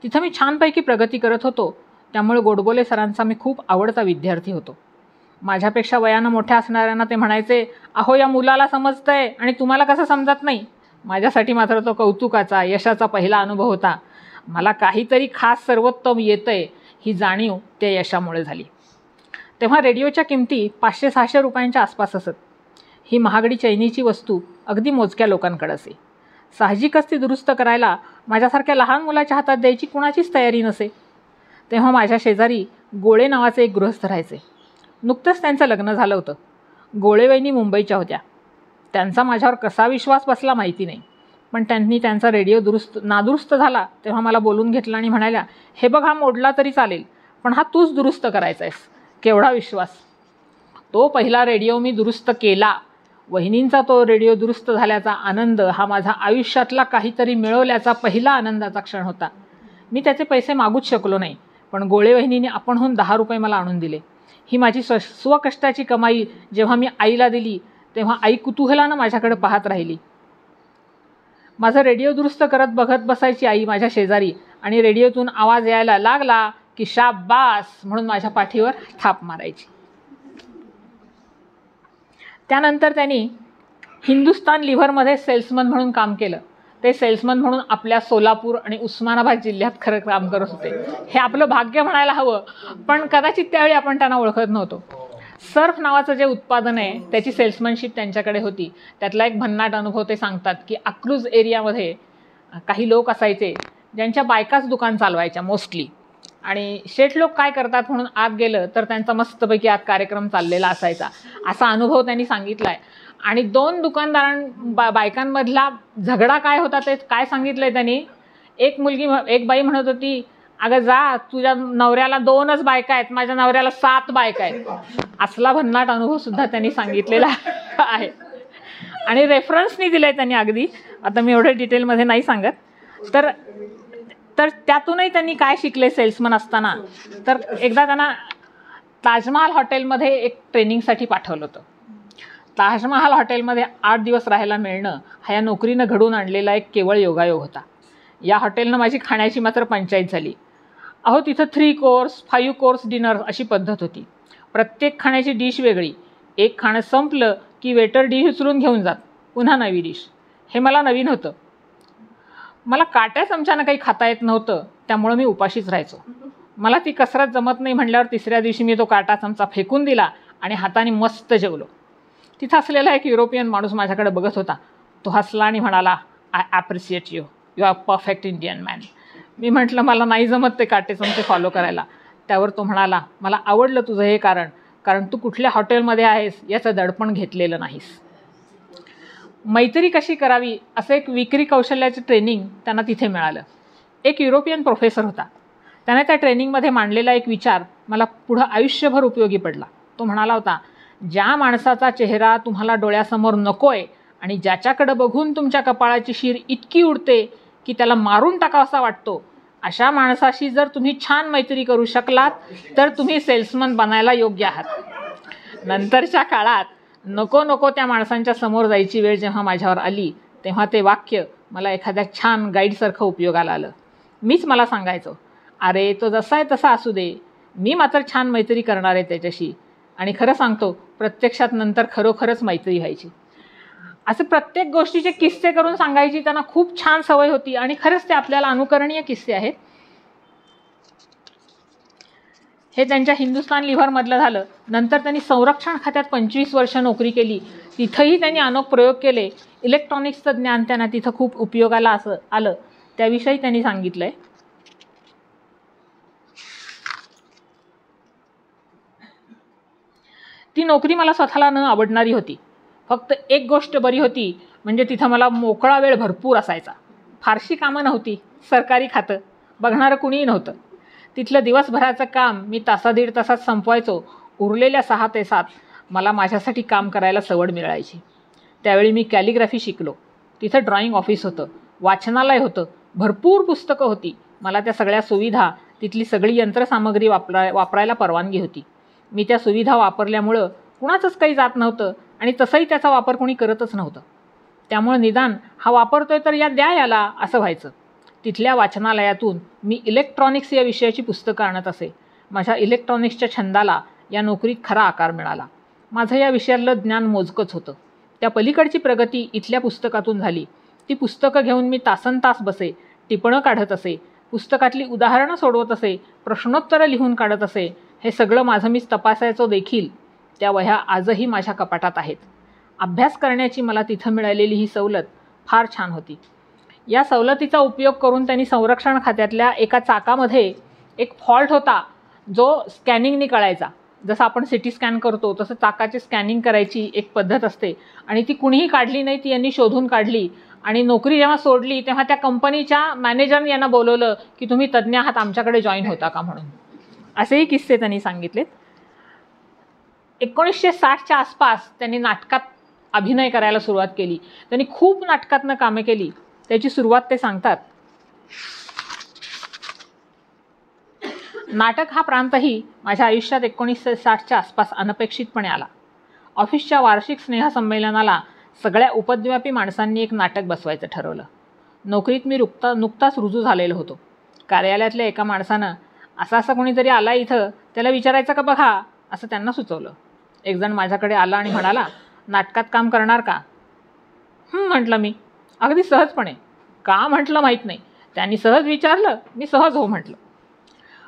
तिथं मी छानपैकी प्रगती करत होतो, त्यामुळे गोडबोले सरांचा मी खूप आवडता विद्यार्थी होतो. माझ्यापेक्षा वयानं मोठ्या असणाऱ्यांना ते म्हणायचे, अहो या मुलाला समजतंय आणि तुम्हाला कसं समजत नाही. माझ्यासाठी मात्र तो कौतुकाचा, यशाचा पहिला अनुभव होता. मला काहीतरी खास सर्वोत्तम येतंय ही जाणीव त्या यशामुळे झाली. तेव्हा रेडिओच्या किमती 500-600 रुपयांच्या आसपास असत. ही महागडी चैनीची वस्तू अगदी मोजक्या लोकांकडे असे. साहजिकच ती दुरुस्त करायला माझ्यासारख्या लहान मुलाच्या हातात द्यायची कुणाचीच तयारी नसे. तेव्हा माझ्या शेजारी गोळे नावाचे एक गृहस्थ राहायचे. नुकतंच त्यांचं लग्न झालं होतं. गोळेवहिनी मुंबईच्या होत्या. त्यांचा माझ्यावर कसा विश्वास बसला माहिती नाही, पण त्यांनी त्यांचा रेडिओ नादुरुस्त झाला तेव्हा मला बोलून घेतलं आणि म्हणाल्या, हे बघ, हा मोडला तरी चालेल, पण हा तूच दुरुस्त करायचा आहेस. केवढा विश्वास. तो पहिला रेडिओ मी दुरुस्त केला. वहिनींचा तो रेडिओ दुरुस्त झाल्याचा आनंद हा माझा आयुष्यातला काहीतरी मिळवल्याचा पहिला आनंदाचा क्षण होता. मी त्याचे पैसे मागूच शकलो नाही, पण गोळे वहिनीने आपणहून 10 रुपये मला आणून दिले. ही माझी स्वकष्टाची कमाई जेव्हा मी आईला दिली तेव्हा आई कुतूहलानं माझ्याकडे पाहत राहिली. माझं रेडिओ दुरुस्त करत बघत बसायची आई माझ्या शेजारी, आणि रेडिओतून आवाज यायला लागला की शाबास म्हणून माझ्या पाठीवर थाप मारायची. त्यानंतर त्यांनी हिंदुस्तान लिव्हरमध्ये सेल्समन म्हणून काम केलं. ते सेल्समन म्हणून आपल्या सोलापूर आणि उस्मानाबाद जिल्ह्यात खरं काम करत होते. हे आपलं भाग्य म्हणायला हवं, पण कदाचित त्यावेळी आपण त्यांना ओळखत नव्हतो. सर्फ नावाचं जे उत्पादन आहे त्याची सेल्समनशिप त्यांच्याकडे होती. त्यातला एक भन्नाट अनुभव ते सांगतात की अकलूज एरियामध्ये काही लोक असायचे ज्यांच्या बायकाच दुकान चालवायच्या मोस्टली, आणि शेठ लोक काय करतात म्हणून आत गेलं तर त्यांचा मस्तपैकी आत कार्यक्रम चाललेला असायचा. असा अनुभव त्यांनी सांगितला आहे. आणि 2 बायकांमधला झगडा काय होता ते काय सांगितलं आहे त्यांनी. एक बाई म्हणत होती, अगं जा, तुझ्या नवऱ्याला 2च बायका आहेत, माझ्या नवऱ्याला 7 बायका आहेत. असला भन्नाट अनुभवसुद्धा त्यांनी सांगितलेला आहे. आणि रेफरन्सनी दिलं आहे त्यांनी अगदी. आता मी एवढं डिटेलमध्ये नाही सांगत. तर त्यातूनही त्यांनी काय शिकले सेल्समन असताना, तर एकदा त्यांना ताजमहाल हॉटेलमध्ये एक ट्रेनिंगसाठी पाठवलं होतं. ताजमहाल हॉटेलमध्ये 8 दिवस राहायला मिळणं हा या नोकरीनं घडवून आणलेला एक केवळ योगायोग होता. या हॉटेलनं माझी खाण्याची मात्र पंचायत झाली. अहो तिथं 3 कोर्स 5 कोर्स डिनर अशी पद्धत होती. प्रत्येक खाण्याची डिश वेगळी. एक खाणं संपलं की वेटर डिश उचलून घेऊन जात, पुन्हा नवी डिश. हे मला नवीन होतं. मला काट्या चमच्यानं काही खाता येत नव्हतं, त्यामुळं मी उपाशीच राहायचो. मला ती कसरत जमत नाही म्हटल्यावर 3ऱ्या दिवशी मी तो काटा चमचा फेकून दिला आणि हाताने मस्त जेवलो. तिथं असलेला एक युरोपियन माणूस माझ्याकडे बघत होता. तो हसला आणि म्हणाला, I appreciate you, you are perfect Indian man. मी म्हटलं मला नाही जमत ते काटे चमचे फॉलो करायला. त्यावर तो म्हणाला, मला आवडलं तुझं हे कारण तू कुठल्या हॉटेलमध्ये आहेस याचं दडपण घेतलेलं नाहीस. मैत्री कशी करावी असं एक विक्री कौशल्याचं ट्रेनिंग त्यांना तिथे मिळालं. एक युरोपियन प्रोफेसर होता. त्याने त्या ट्रेनिंगमध्ये मांडलेला एक विचार मला पुढं आयुष्यभर उपयोगी पडला. तो म्हणाला होता, ज्या माणसाचा चेहरा तुम्हाला डोळ्यासमोर नकोय आणि ज्याच्याकडं बघून तुमच्या कपाळाची शीर इतकी उडते की त्याला मारून टाकावासा वाटतो, अशा माणसाशी जर तुम्ही छान मैत्री करू शकलात तर तुम्ही सेल्समन बनायला योग्य आहात. नंतरच्या काळात नको त्या माणसांच्या समोर जायची वेळ जेव्हा माझ्यावर आली तेव्हा ते वाक्य मला एखाद्या छान गाईडसारखं उपयोगाला आलं. मीच मला सांगायचो, अरे तो जसा आहे तसा असू दे, मी मात्र छान मैत्री करणार आहे त्याच्याशी. आणि खरं सांगतो, प्रत्यक्षात नंतर खरोखरच मैत्री व्हायची. असे प्रत्येक गोष्टीचे किस्से करून सांगायची त्यांना खूप छान सवय होती, आणि खरंच ते आपल्याला अनुकरणीय किस्से आहेत. हे त्यांच्या हिंदुस्तान लिव्हरमधलं झालं. नंतर त्यांनी संरक्षण खात्यात 25 वर्ष नोकरी केली. तिथंही त्यांनी अनेक प्रयोग केले. इलेक्ट्रॉनिक्सचं ज्ञान त्यांना तिथं खूप उपयोगाला आलं. त्याविषयी त्यांनी सांगितलं आहे. ती नोकरी मला स्वतःला न आवडणारी होती. फक्त एक गोष्ट बरी होती, म्हणजे तिथं मला मोकळा वेळ भरपूर असायचा. फारशी कामं नव्हती, सरकारी खातं, बघणारं कुणीही नव्हतं. तिथलं दिवसभराचं काम मी तासा-दीड तासात संपवायचो. उरलेल्या 6 ते 7 मला माझ्यासाठी काम करायला सवड मिळायची. त्यावेळी मी कॅलिग्राफी शिकलो. तिथं ड्रॉइंग ऑफिस होतं, वाचनालय होतं, भरपूर पुस्तकं होती. मला त्या सगळ्या सुविधा, तिथली सगळी यंत्रसामग्री वापरायला परवानगी होती. मी त्या सुविधा वापरल्यामुळं कुणाचंच काही जात नव्हतं आणि तसंही त्याचा वापर कोणी करतच नव्हतं. त्यामुळं निदान हा वापरतोय तर द्या याला असं व्हायचं. तिथल्या वाचनालयातून मी इलेक्ट्रॉनिक्स या विषयाची पुस्तकं आणत असे. माझ्या इलेक्ट्रॉनिक्सच्या छंदाला या नोकरीत खरा आकार मिळाला. माझं या विषयातलं ज्ञान मोजकंच होतं. त्या पलीकडची प्रगती इथल्या पुस्तकातून झाली. ती पुस्तकं घेऊन मी तासनतास बसे, टिपणं काढत असे, पुस्तकातली उदाहरणं सोडवत असे, प्रश्नोत्तरं लिहून काढत असे. हे सगळं माझं मीच तपासायचो देखील. त्या वह्या आजही माझ्या कपाटात आहेत. अभ्यास करण्याची मला तिथं मिळालेली ही सवलत फार छान होती. या सवलतीचा उपयोग करून त्यांनी संरक्षण खात्यातल्या एका चाकामध्ये एक फॉल्ट होता जो स्कॅनिंगनी कळायचा. जसं आपण सिटी स्कॅन करतो तसं चाकाची स्कॅनिंग करायची एक पद्धत असते आणि ती कुणीही काढली नाही. ती यांनी शोधून काढली आणि नोकरी जेव्हा सोडली तेव्हा त्या कंपनीच्या मॅनेजरने यांना बोलवलं की तुम्ही तज्ज्ञ आहात, आमच्याकडे जॉईन होता का म्हणून. असेही किस्से त्यांनी सांगितलेत. 1960च्या आसपास त्यांनी नाटकात अभिनय करायला सुरुवात केली. त्यांनी खूप नाटकातनं कामे केली. त्याची सुरुवात ते सांगतात. नाटक हा प्रांतही माझ्या आयुष्यात 1960च्या आसपास अनपेक्षितपणे आला. ऑफिसच्या वार्षिक स्नेहसंमेलनाला सगळ्या उपद्व्यापी माणसांनी एक नाटक बसवायचं ठरवलं. नोकरीत मी नुकताच रुजू झालेलो होतो. कार्यालयातल्या एका माणसानं असं कोणीतरी आला इथं, त्याला विचारायचं का बघा असं त्यांना सुचवलं. एक जण माझ्याकडे आला आणि म्हणाला, नाटकात काम करणार का? म्हटलं मी अगदी सहजपणे. का म्हटलं माहीत नाही. त्यांनी सहज विचारलं, मी सहज हो म्हटलं.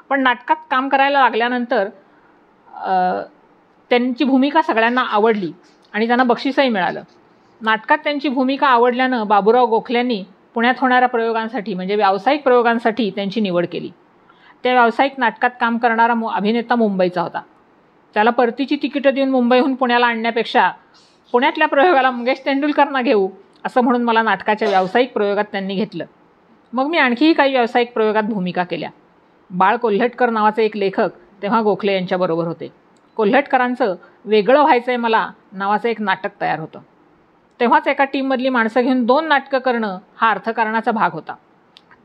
पण नाटकात काम करायला लागल्यानंतर त्यांची भूमिका सगळ्यांना आवडली आणि त्यांना बक्षीसही मिळालं. नाटकात त्यांची भूमिका आवडल्यानं बाबूराव गोखल्यांनी पुण्यात होणाऱ्या प्रयोगांसाठी म्हणजे व्यावसायिक प्रयोगांसाठी त्यांची निवड केली. त्या व्यावसायिक नाटकात काम करणारा अभिनेता मुंबईचा होता. त्याला परतीची तिकीटं देऊन मुंबईहून पुण्याला आणण्यापेक्षा पुण्यातल्या प्रयोगाला मंगेश तेंडुलकरना घेऊ असं म्हणून मला नाटकाच्या व्यावसायिक प्रयोगात त्यांनी घेतलं. मग मी आणखीही काही व्यावसायिक प्रयोगात भूमिका केल्या. बाळ कोल्हटकर नावाचे एक लेखक तेव्हा गोखले यांच्याबरोबर होते. कोल्हटकरांचं वेगळं व्हायचं आहे मला नावाचं एक नाटक तयार होतं. तेव्हाच एका टीममधली माणसं घेऊन 2 नाटकं करणं हा अर्थकारणाचा भाग होता.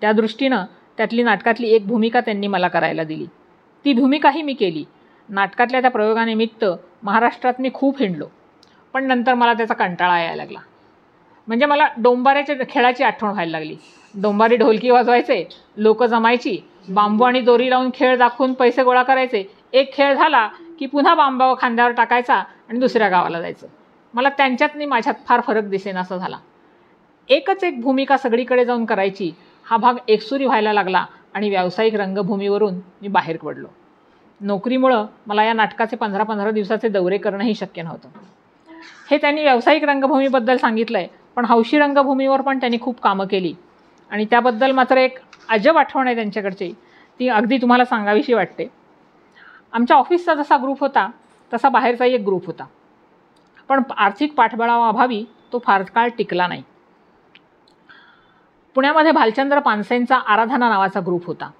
त्या दृष्टीनं त्यातली नाटकातली एक भूमिका त्यांनी मला करायला दिली. ती भूमिकाही मी केली. नाटकातल्या त्या प्रयोगानिमित्त महाराष्ट्रात मी खूप हिंडलो. पण नंतर मला त्याचा कंटाळा यायला लागला. म्हणजे मला डोंबाऱ्याच्या खेळाची आठवण व्हायला लागली. डोंबारी ढोलकी वाजवायचे, लोक जमायची, बांबू आणि दोरी लावून खेळ दाखवून पैसे गोळा करायचे. एक खेळ झाला की पुन्हा बांबा खांद्यावर टाकायचा आणि दुसऱ्या गावाला जायचं. मला त्यांच्यातनी माझ्यात फार फरक दिसेनासा झाला. एकच एक भूमिका सगळीकडे जाऊन करायची हा भाग एकसुरी व्हायला लागला आणि व्यावसायिक रंगभूमीवरून मी बाहेर पडलो. नोकरीमुळं मला या नाटकाचे 15-15 दिवसाचे दौरे करणंही शक्य नव्हतं. हे त्यांनी व्यावसायिक रंगभूमीबद्दल सांगितलं आहे. पण हौशी रंगभूमीवर पण त्यांनी खूप कामं केली आणि त्याबद्दल मात्र एक अजब आठवण आहे त्यांच्याकडची. ती अगदी तुम्हाला सांगावीशी वाटते. आमच्या ऑफिसचा जसा ग्रुप होता तसा बाहेरचाही एक ग्रुप होता. पण आर्थिक पाठबळाअभावी तो फार काळ टिकला नाही. पुण्यामध्ये भालचंद्र पानसेंचा आराधना नावाचा ग्रुप होता.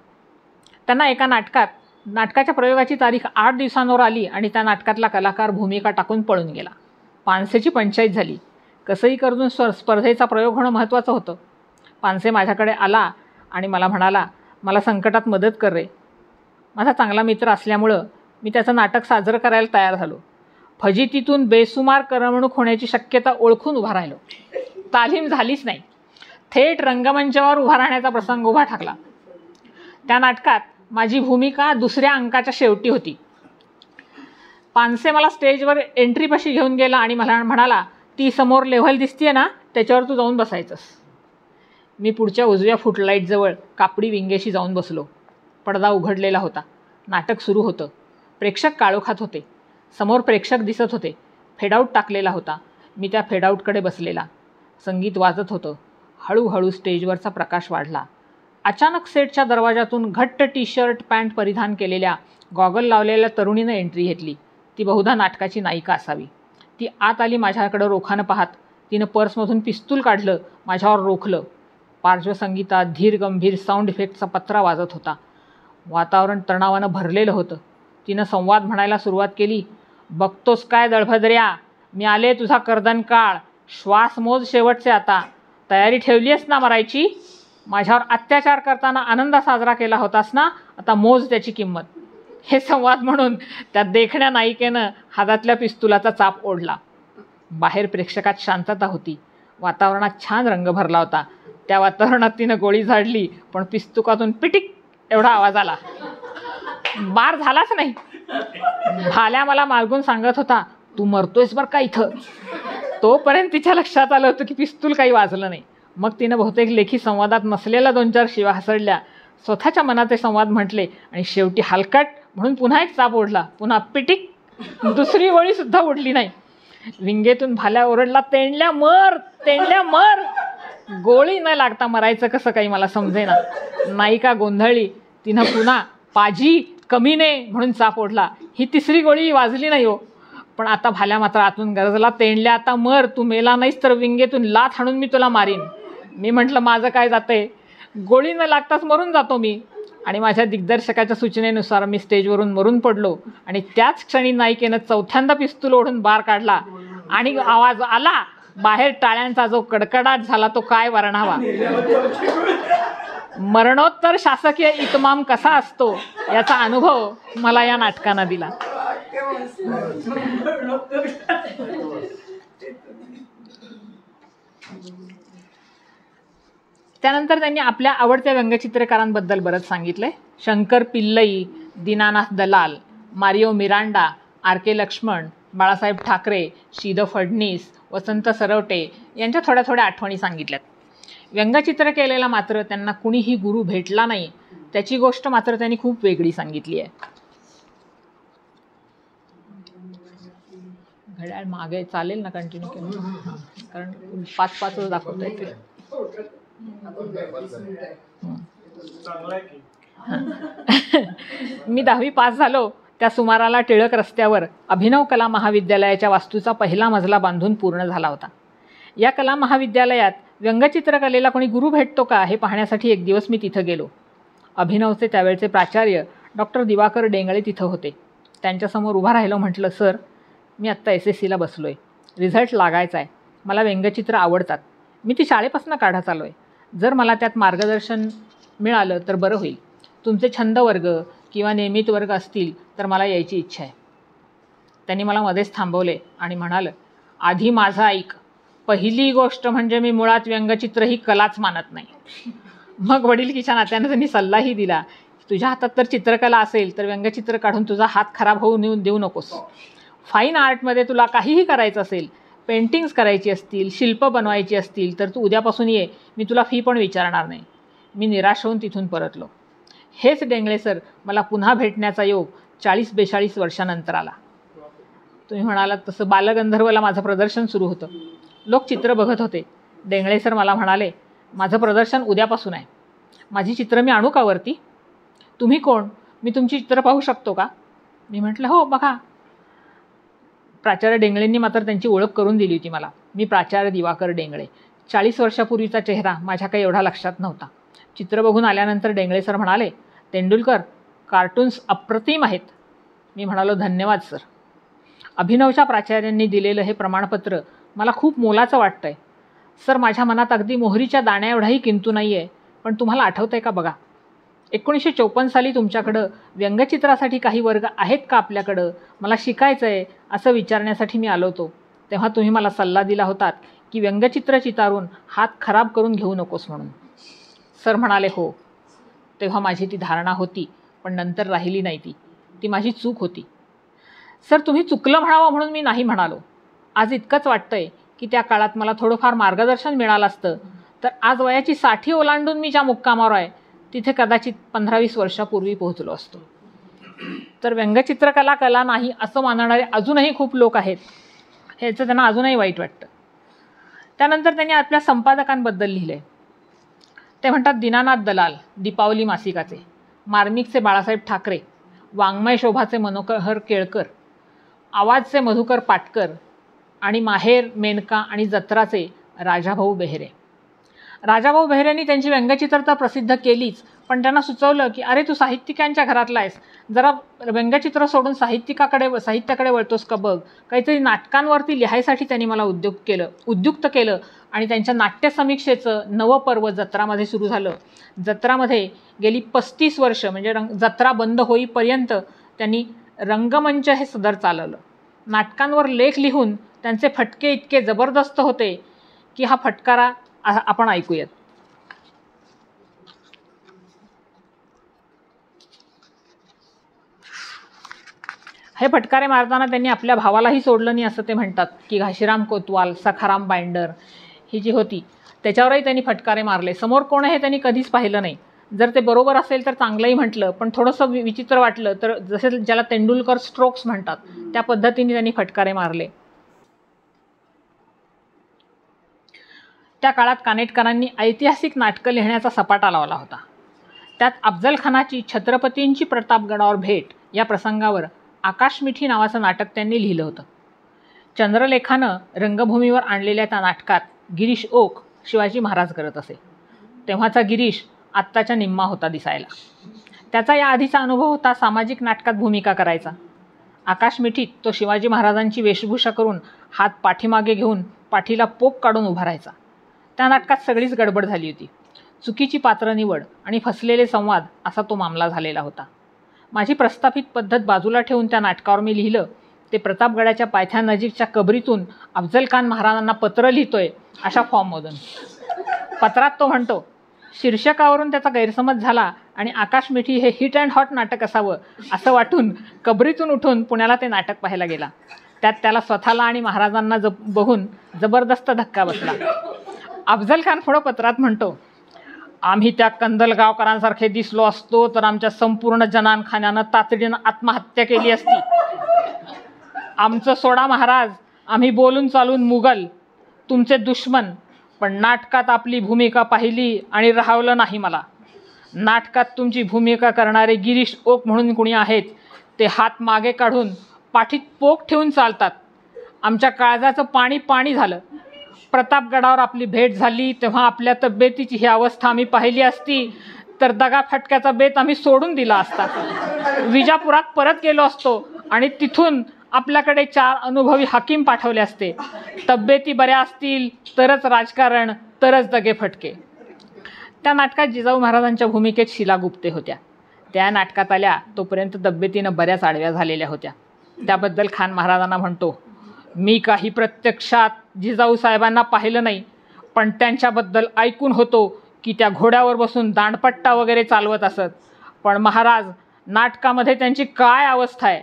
त्यांना एका नाटकाच्या प्रयोगाची तारीख 8 दिवसांवर आली आणि त्या नाटकातला कलाकार भूमिका टाकून पळून गेला. पानसेची पंचायत झाली. कसंही करून स्पर्धेचा प्रयोग होणं महत्त्वाचं होतं. पानसे माझ्याकडे आला आणि मला म्हणाला, मला संकटात मदत कर रे. माझा चांगला मित्र असल्यामुळं मी त्याचं नाटक साजरं करायला तयार झालो. फजितीतून बेसुमार करमणूक होण्याची शक्यता ओळखून उभा राहिलो. तालीम झालीच नाही. थेट रंगमंचावर उभा राहण्याचा प्रसंग उभा ठाकला. त्या नाटकात माझी भूमिका 2ऱ्या अंकाच्या शेवटी होती. पानसे मला स्टेजवर एंट्रीपाशी घेऊन गेला आणि मला म्हणाला, ती समोर लेव्हल दिसतीये ना, त्याच्यावर तू जाऊन बसायचंस. मी पुढच्या उजव्या फुटलाईटजवळ कापडी विंगेशी जाऊन बसलो. पडदा उघडलेला होता. नाटक सुरू होतं. प्रेक्षक काळोखात होते. समोर प्रेक्षक दिसत होते. फेडआउट टाकलेला होता. मी त्या फेडआउटकडे बसलेला. संगीत वाजत होतं. हळूहळू स्टेजवरचा प्रकाश वाढला. अचानक सेटच्या दरवाजातून घट्ट टी-शर्ट पॅन्ट परिधान केलेल्या, गॉगल लावलेल्या तरुणीनं एंट्री घेतली. ती बहुधा नाटकाची नायिका असावी. ती आत आली. माझ्याकडं रोखानं पाहत तिनं पर्समधून पिस्तूल काढलं, माझ्यावर रोखलं. पार्श्वसंगीतात धीर गंभीर साऊंड इफेक्टचा पत्रा वाजत होता. वातावरण तणावानं भरलेलं होतं. तिनं संवाद म्हणायला सुरुवात केली. बघतोस काय दळभद्र्या, मी आले तुझा कर्दन काळ. श्वास मोज शेवटचे आता. तयारी ठेवली आहेस ना मरायची? माझ्यावर अत्याचार करताना आनंद साजरा केला होतास ना, आता मोज त्याची किंमत. हे संवाद म्हणून त्या देखण्या नायिकेनं हातातल्या पिस्तुलाचा चाप ओढला. बाहेर प्रेक्षकात शांतता होती. वातावरणात छान रंग भरला होता. त्या वातावरणात तिनं गोळी झाडली, पण पिस्तुकातून पिटिक एवढा आवाज आला. बार झालाच नाही. भाल्या मला मागून सांगत होता, तू मरतोयस बरं का इथं. तोपर्यंत तिच्या लक्षात आलं होतं की पिस्तूल काही वाजलं नाही. मग तिनं बहुतेक लेखी संवादात नसलेल्या 2-4 शिव्या हसडल्या, स्वतःच्या मनाचे संवाद म्हटले आणि शेवटी हलकट म्हणून पुन्हा एक चाप ओढला. पुन्हा पिटिक. दुसरी गोळीसुद्धा उडली नाही. विंगेतून भाल्या ओरडला, तेंडल्या मर, तेंडल्या मर. गोळी न लागता मरायचं कसं काही मला समजेना. नायिका गोंधळली. तिनं पुन्हा पाजी कमीने म्हणून चाप ओढला. ही तिसरी गोळी वाजली नाही हो. पण आता भाल्या मात्र आतून गरजला, तेंडल्या आता मर, तू मेला नाहीस तर विंगेतून लाथ हाणून मी तुला मारीन. मी म्हटलं माझं काय जातंय, गोळी न लागताच मरून जातो मी. आणि माझ्या दिग्दर्शकाच्या सूचनेनुसार मी स्टेजवरून मरून पडलो. आणि त्याच क्षणी नायिकेनं चौथ्यांदा पिस्तूल ओढून बार काढला आणि आवाज आला. बाहेर टाळ्यांचा जो कडकडाट झाला तो काय वर्णावा. मरणोत्तर शासकीय इतमाम कसा असतो याचा अनुभव मला या नाटकानं दिला. त्यानंतर त्यांनी आपल्या आवडत्या व्यंगचित्रकारांबद्दल बरंच सांगितलंय. शंकर पिल्लई, दीनानाथ दलाल, मारिओ मिरांडा, आर.के. लक्ष्मण, बाळासाहेब ठाकरे, शी. द. फडणीस, वसंत सरवटे यांच्या थोड्या थोड्या आठवणी सांगितल्यात. व्यंगचित्र केलेला मात्र त्यांना कुणीही गुरु भेटला नाही त्याची गोष्ट मात्र त्यांनी खूप वेगळी सांगितली आहे. घड्याळ मागे चालेल ना कंटिन्यू केलं, कारण 5-5 दाखवता येते. मी 10वी पास झालो त्या सुमाराला टिळक रस्त्यावर अभिनव कला महाविद्यालयाच्या वास्तूचा पहिला मजला बांधून पूर्ण झाला होता. या कला महाविद्यालयात व्यंगचित्रकलेला कोणी गुरु भेटतो का हे पाहण्यासाठी एक दिवस मी तिथं गेलो. अभिनवचे त्यावेळचे प्राचार्य डॉक्टर दिवाकर डेंगळे तिथं होते. त्यांच्यासमोर उभा राहिलो. म्हटलं, सर मी आत्ता SSCला बसलो आहे, रिझल्ट लागायचा आहे, मला व्यंगचित्र आवडतात, मी ती शाळेपासून काढत आलो आहे, जर मला त्यात मार्गदर्शन मिळालं तर बरं होईल. तुमचे छंद वर्ग किंवा नियमित वर्ग असतील तर मला यायची इच्छा आहे. त्यांनी मला मध्येच थांबवले आणि म्हणालं, आधी माझं ऐक. पहिली गोष्ट म्हणजे मी मुळात व्यंगचित्र ही कलाच मानत नाही. मग वडिलकीच्या नात्यानं त्यांनी सल्लाही दिला, तुझ्या हातात तर चित्रकला असेल तर व्यंगचित्र काढून तुझा हात खराब होऊ देऊ नकोस. फाईन आर्टमध्ये तुला काहीही करायचं असेल, पेंटिंग्स करायची असतील, शिल्प बनवायची असतील तर तू उद्यापासून ये, मी तुला फी पण विचारणार नाही. मी निराश होऊन तिथून परतलो. हेच डेंगळे सर मला पुन्हा भेटण्याचा योग 40-42 वर्षानंतर आला. तुम्ही म्हणालात तसं बालगंधर्वला माझं प्रदर्शन सुरू होतं. लोक चित्र बघत होते. डेंगळे सर मला म्हणाले, माझं प्रदर्शन उद्यापासून आहे, माझी चित्र मी आणू का वरती? तुम्ही कोण, मी तुमची चित्र पाहू शकतो का? मी म्हटलं, हो बघा. प्राचार्य डेंगळेंनी मात्र त्यांची ओळख करून दिली होती मला. मी प्राचार्य दिवाकर डेंगळे. 40 वर्षापूर्वीचा चेहरा माझ्या काही एवढा लक्षात नव्हता. चित्र बघून आल्यानंतर डेंगळे सर म्हणाले, तेंडुलकर कार्टून्स अप्रतिम आहेत. मी म्हणालो, धन्यवाद सर. अभिनवच्या प्राचार्यांनी दिलेलं हे प्रमाणपत्र मला खूप मोलाचं वाटतं आहे. सर माझ्या मनात अगदी मोहरीच्या दाण्या एवढाही किंतु नाही आहे, पण तुम्हाला आठवतं आहे का बघा, 1954 साली तुमच्याकडं व्यंगचित्रासाठी काही वर्ग आहेत का आपल्याकडं, मला शिकायचं आहे असं विचारण्यासाठी मी आलो होतो. तेव्हा तुम्ही मला सल्ला दिला होतात की व्यंगचित्र चितारून हात खराब करून घेऊ नकोस म्हणून. सर म्हणाले, हो. तेव्हा माझी ती धारणा होती, पण नंतर राहिली नाही. ती माझी चूक होती. सर तुम्ही चुकलं म्हणावं म्हणून मी नाही म्हणालो. आज इतकंच वाटतंय की त्या काळात मला थोडंफार मार्गदर्शन मिळालं असतं तर आज वयाची 60 ओलांडून मी ज्या मुक्कामावर आहे तिथे कदाचित 15-20 वर्षापूर्वी पोहोचलो असतो. तर व्यंगचित्रकला कला नाही असं मानणारे अजूनही खूप लोक आहेत, ह्याचं त्यांना अजूनही वाईट वाटतं. त्यानंतर त्यांनी आपल्या संपादकांबद्दल लिहिले. ते म्हणतात, दीनानाथ दलाल दीपावली मासिकाचे, मार्मिकचे बाळासाहेब ठाकरे, वाङ्मय शोभाचे मनोहर केळकर, आवाजचे मधुकर पाटकर आणि माहेर, मेनका आणि जत्राचे राजाभाऊ बेहेरे. राजाभाऊ बेहरेंनी त्यांची व्यंगचित्र तर प्रसिद्ध केलीच, पण त्यांना सुचवलं की अरे तू साहित्यिकांच्या घरातला आहेस, जरा व्यंगचित्र सोडून साहित्याकडे वळतोस का बघ. काहीतरी नाटकांवरती लिहायसाठी त्यांनी मला उद्युक्त केलं आणि त्यांच्या नाट्यसमीक्षेचं नवं पर्व जत्रामध्ये सुरू झालं. जत्रामध्ये गेली 35 वर्ष म्हणजे जत्रा बंद होईपर्यंत त्यांनी रंगमंच हे सदर चालवलं. नाटकांवर लेख लिहून त्यांचे फटके इतके जबरदस्त होते की हा फटकारा आपण ऐकूयात. हे फटकारे मारताना त्यांनी आपल्या भावालाही सोडलं नाही असं ते म्हणतात की घाशीराम कोतवाल, सखाराम बाइंडर ही जी होती त्याच्यावरही त्यांनी फटकारे मारले. समोर कोण आहे हे त्यांनी कधीच पाहिलं नाही. जर ते बरोबर असेल तर चांगलंही म्हटलं, पण थोडंसं विचित्र वाटलं तर जसे ज्याला तेंडुलकर स्ट्रोक्स म्हणतात त्या पद्धतीने त्यांनी फटकारे मारले. त्या काळात कानेटकरांनी ऐतिहासिक नाटकं लिहिण्याचा सपाटा लावला होता. त्यात अफजल खानाची छत्रपतींची प्रतापगडावर भेट या प्रसंगावर आकाशमिठी नावाचं नाटक त्यांनी लिहिलं होतं. चंद्रलेखानं रंगभूमीवर आणलेल्या त्या नाटकात गिरीश ओक शिवाजी महाराज करत असे. तेव्हाचा गिरीश आत्ताच्या निम्मा होता दिसायला. त्याचा या आधीचा अनुभव होता सामाजिक नाटकात भूमिका करायचा. आकाशमिठीत तो शिवाजी महाराजांची वेशभूषा करून हात पाठीमागे घेऊन पाठीला पोक काढून उभा राहायचा. त्या नाटकात सगळीच गडबड झाली होती. चुकीची पात्र निवड आणि फसलेले संवाद असा तो मामला झालेला होता. माझी प्रस्थापित पद्धत बाजूला ठेवून त्या नाटकावर मी लिहिलं ते प्रतापगडाच्या पायथ्यानजीकच्या कबरीतून अफजल खान महाराजांना पत्र लिहितोय अशा फॉर्ममधून. पत्रात तो म्हणतो, शीर्षकावरून त्याचा गैरसमज झाला आणि आकाशमिठी हे हिट अँड हॉट नाटक असावं असं वाटून कबरीतून उठून पुण्याला ते नाटक पाहायला गेला. त्यात त्याला स्वतःला आणि महाराजांना बघून जबरदस्त धक्का बसला. अफजल खान पुढं पत्रात म्हणतो, आम्ही त्या कंदलगावकरांसारखे दिसलो असतो तर आमच्या संपूर्ण जनानखान्यानं तातडीनं आत्महत्या केली असती. आमचं सोडा महाराज, आम्ही बोलून चालून मुघल, तुमचे दुश्मन, पण नाटकात आपली भूमिका पाहिली आणि राहवलं नाही मला. नाटकात तुमची भूमिका करणारे गिरीश ओक म्हणून कुणी आहेत ते हात मागे काढून पाठीत पोक ठेवून चालतात. आमच्या काळजाचं पाणी झालं. प्रतापगडावर आपली भेट झाली तेव्हा आपल्या तब्येतीची ही अवस्था आम्ही पाहिली असती तर दगाफटक्याचा बेत आम्ही सोडून दिला असता. विजापुरात परत गेलो असतो आणि तिथून आपल्याकडे 4 अनुभवी हाकीम पाठवले असते. तब्येती बऱ्या असतील तरच राजकारण, तरच दगेफटके. त्या नाटकात जिजाऊ महाराजांच्या भूमिकेत शीला गुप्ते होत्या. त्या नाटकात आल्या तोपर्यंत तब्येतीनं बऱ्याच आडव्या झालेल्या होत्या. त्याबद्दल खान महाराजांना म्हणतो, मी काही प्रत्यक्षात जिजाऊ साहेबांना पाहिलं नाही, पण त्यांच्याबद्दल ऐकून होतो की त्या घोड्यावर बसून दांडपट्टा वगैरे चालवत असत. पण महाराज, नाटकामध्ये त्यांची काय अवस्था आहे.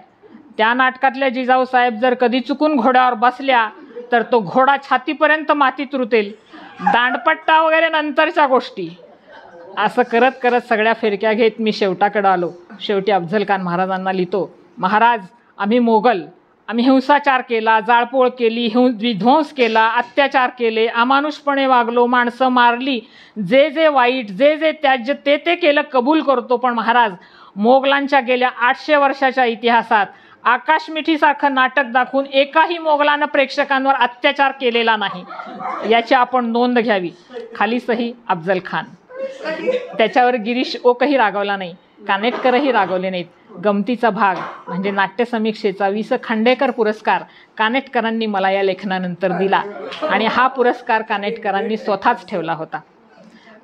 त्या नाटकातल्या जिजाऊ साहेब जर कधी चुकून घोड्यावर बसल्या तर तो घोडा छातीपर्यंत मातीत रुतेल. दांडपट्टा वगैरे नंतरच्या गोष्टी. असं करत करत सगळ्या फिरक्या घेत मी शेवटाकडं आलो. शेवटी अफजल खान महाराजांना लिहितो, महाराज, आम्ही मोगल, आम्ही हिंसाचार केला, जाळपोळ केली, विध्वंस केला, अत्याचार केले, अमानुषपणे वागलो, माणसं मारली, जे जे वाईट, जे जे त्याज्य ते केलं कबूल करतो. पण महाराज, मोगलांच्या गेल्या 800 वर्षाच्या इतिहासात आकाशमिठीसारखं नाटक दाखवून एकाही मोगलानं प्रेक्षकांवर अत्याचार केलेला नाही. याची आपण नोंद घ्यावी. खाली सही अफजल खान. त्याच्यावर गिरीश ओकही रागवला नाही, कानेटकरही रागवले नाहीत. गमतीचा भाग म्हणजे नाट्यसमीक्षेचा वि. स. खांडेकर पुरस्कार कानेटकरांनी मला या लेखनानंतर दिला आणि हा पुरस्कार कानेटकरांनी स्वतःच ठेवला होता.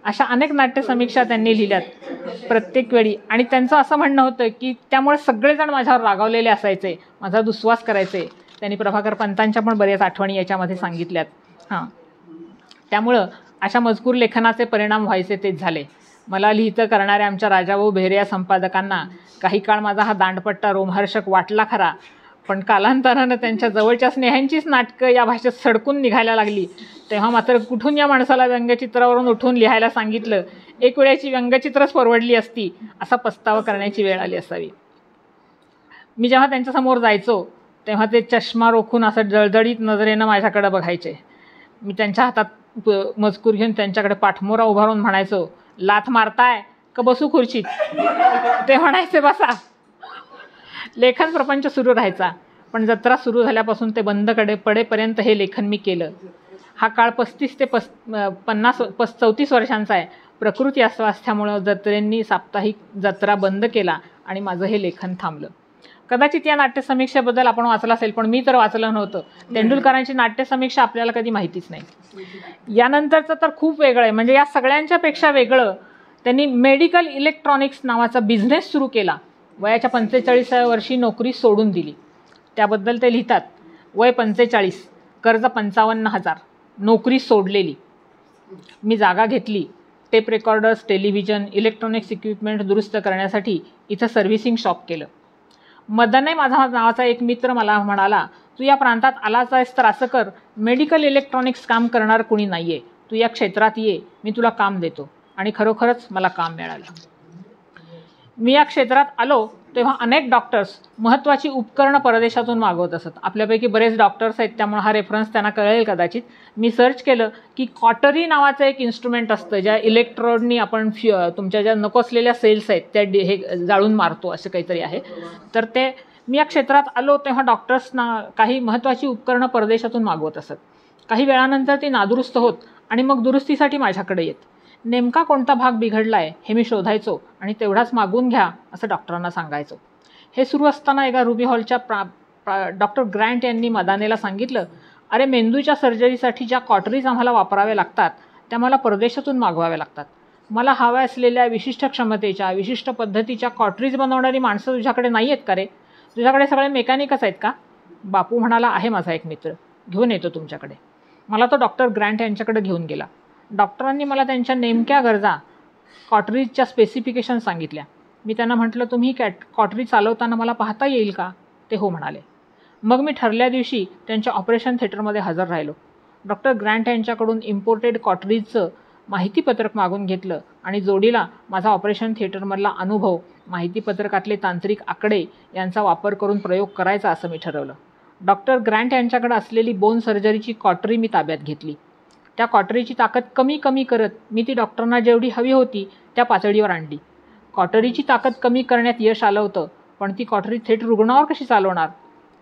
अशा अनेक नाट्यसमीक्षा त्यांनी लिहिल्यात प्रत्येक वेळी. आणि त्यांचं असं म्हणणं होतं की त्यामुळे सगळेजण माझ्यावर रागावलेले असायचे, माझा दुस्वास करायचे. त्यांनी प्रभाकर पंतांच्या पण बऱ्याच आठवणी याच्यामध्ये सांगितल्यात. त्यामुळं अशा मजकूर लेखनाचे परिणाम व्हायचे तेच झाले. मला लिहितं करणाऱ्या आमच्या राजाभाऊ बेहरे या संपादकांना काही काळ माझा हा दांडपट्टा रोमहर्षक वाटला खरा, पण कालांतरानं त्यांच्या जवळच्या स्नेह्यांचीच नाटकं या भाषेत सडकून निघायला लागली. तेव्हा मात्र कुठून या माणसाला व्यंगचित्रावरून उठून लिहायला सांगितलं, एक वेळेची व्यंगचित्रच परवडली असती असा पस्तावा करण्याची वेळ आली असावी. मी जेव्हा त्यांच्यासमोर जायचो तेव्हा ते चष्मा रोखून असं जळजळीत नजरेनं माझ्याकडे बघायचे. मी त्यांच्या हातात मजकूर घेऊन त्यांच्याकडे पाठमोरा उभारून म्हणायचो, लाथ मारताय का बसू खुर्चीत. ते म्हणायचे बसा. लेखन प्रपंच सुरू राहायचा. पण जत्रा सुरू झाल्यापासून ते बंद पडेपर्यंत हे लेखन मी केलं. हा काळ 35 ते 34 वर्षांचा आहे. प्रकृती अस्वास्थ्यामुळं जत्रेंनी साप्ताहिक जत्रा बंद केला आणि माझं हे लेखन थांबलं. कदाचित या नाट्यसमीक्षेबद्दल आपण वाचलं असेल, पण मी तर वाचलं नव्हतं. तेंडुलकरांची नाट्यसमीक्षा आपल्याला कधी माहितीच नाही. यानंतरचं तर खूप वेगळं आहे. म्हणजे या सगळ्यांच्यापेक्षा वेगळं, त्यांनी मेडिकल इलेक्ट्रॉनिक्स नावाचा बिझनेस सुरू केला. वयाच्या 45व्या वर्षी नोकरी सोडून दिली. त्याबद्दल ते लिहितात, वय 45, कर्ज 55,000, नोकरी सोडलेली. मी जागा घेतली. Tape recorders, television, electronics equipment दुरुस्त करण्यासाठी इथं सर्व्हिसिंग शॉप केलं. मदने माझा नावाचा एक मित्र मला म्हणाला, तू या प्रांतात आलाच आहेस तर असं कर, मेडिकल इलेक्ट्रॉनिक्स काम करणार कुणी नाही आहे, तू या क्षेत्रात ये, मी तुला काम देतो. आणि खरोखरच मला काम मिळालं. मी या क्षेत्रात आलो तेव्हा अनेक डॉक्टर्स महत्त्वाची उपकरणं परदेशातून मागवत असत. आपल्यापैकी बरेच डॉक्टर्स आहेत, त्यामुळे हा रेफरन्स त्यांना कळेल कदाचित. मी सर्च केलं की कॉटरी नावाचं एक इन्स्ट्रुमेंट असतं, ज्या इलेक्ट्रोडनी आपण तुमच्या ज्या नको असलेल्या सेल्स आहेत त्या हे जाळून मारतो, असं काहीतरी आहे. तर ते मी या क्षेत्रात आलो तेव्हा डॉक्टर्सना काही महत्त्वाची उपकरणं परदेशातून मागवत असत. काही वेळानंतर ती नादुरुस्त होत आणि मग दुरुस्तीसाठी माझ्याकडे येत. नेमका कोणता भाग बिघडला आहे हे मी शोधायचो आणि तेवढाच मागून घ्या असं डॉक्टरांना सांगायचो. हे सुरू असताना एका रुबी हॉलच्या डॉक्टर ग्रँट यांनी मदानेला सांगितलं, अरे मेंदूच्या सर्जरीसाठी ज्या कॉटरीज आम्हाला वापराव्या लागतात त्या मला परदेशातून मागवाव्या लागतात. मला हव्या असलेल्या विशिष्ट क्षमतेच्या विशिष्ट पद्धतीच्या कॉटरीज बनवणारी माणसं तुझ्याकडे नाही आहेत का रे? तुझ्याकडे सगळे मेकॅनिकच आहेत का? बापू म्हणाला, आहे माझा एक मित्र, घेऊन येतो तुमच्याकडे. मला तो डॉक्टर ग्रँट यांच्याकडे घेऊन गेला. डॉक्टरांनी मला त्यांच्या नेमक्या गरजा, कॉटरीजच्या स्पेसिफिकेशन सांगितल्या. मी त्यांना म्हटलं, तुम्ही कॉटरीज चालवताना मला पाहता येईल का? ते हो म्हणाले. मग मी ठरल्या दिवशी त्यांच्या ऑपरेशन थिएटरमध्ये हजर राहिलो. डॉक्टर ग्रँट यांच्याकडून इम्पोर्टेड कॉटरीजचं माहितीपत्रक मागून घेतलं आणि जोडीला माझा ऑपरेशन थिएटरमधला अनुभव, माहितीपत्रकातले तांत्रिक आकडे यांचा वापर करून प्रयोग करायचा असं मी ठरवलं. डॉक्टर ग्रँट यांच्याकडे असलेली बोन सर्जरीची कॉटरी मी ताब्यात घेतली. त्या कॉटरीची ताकद कमी करत मी ती डॉक्टरांना जेवढी हवी होती त्या पातळीवर आणली. कॉटरीची ताकद कमी करण्यात यश आलं होतं, पण ती कॉटरी थेट रुग्णावर कशी चालवणार?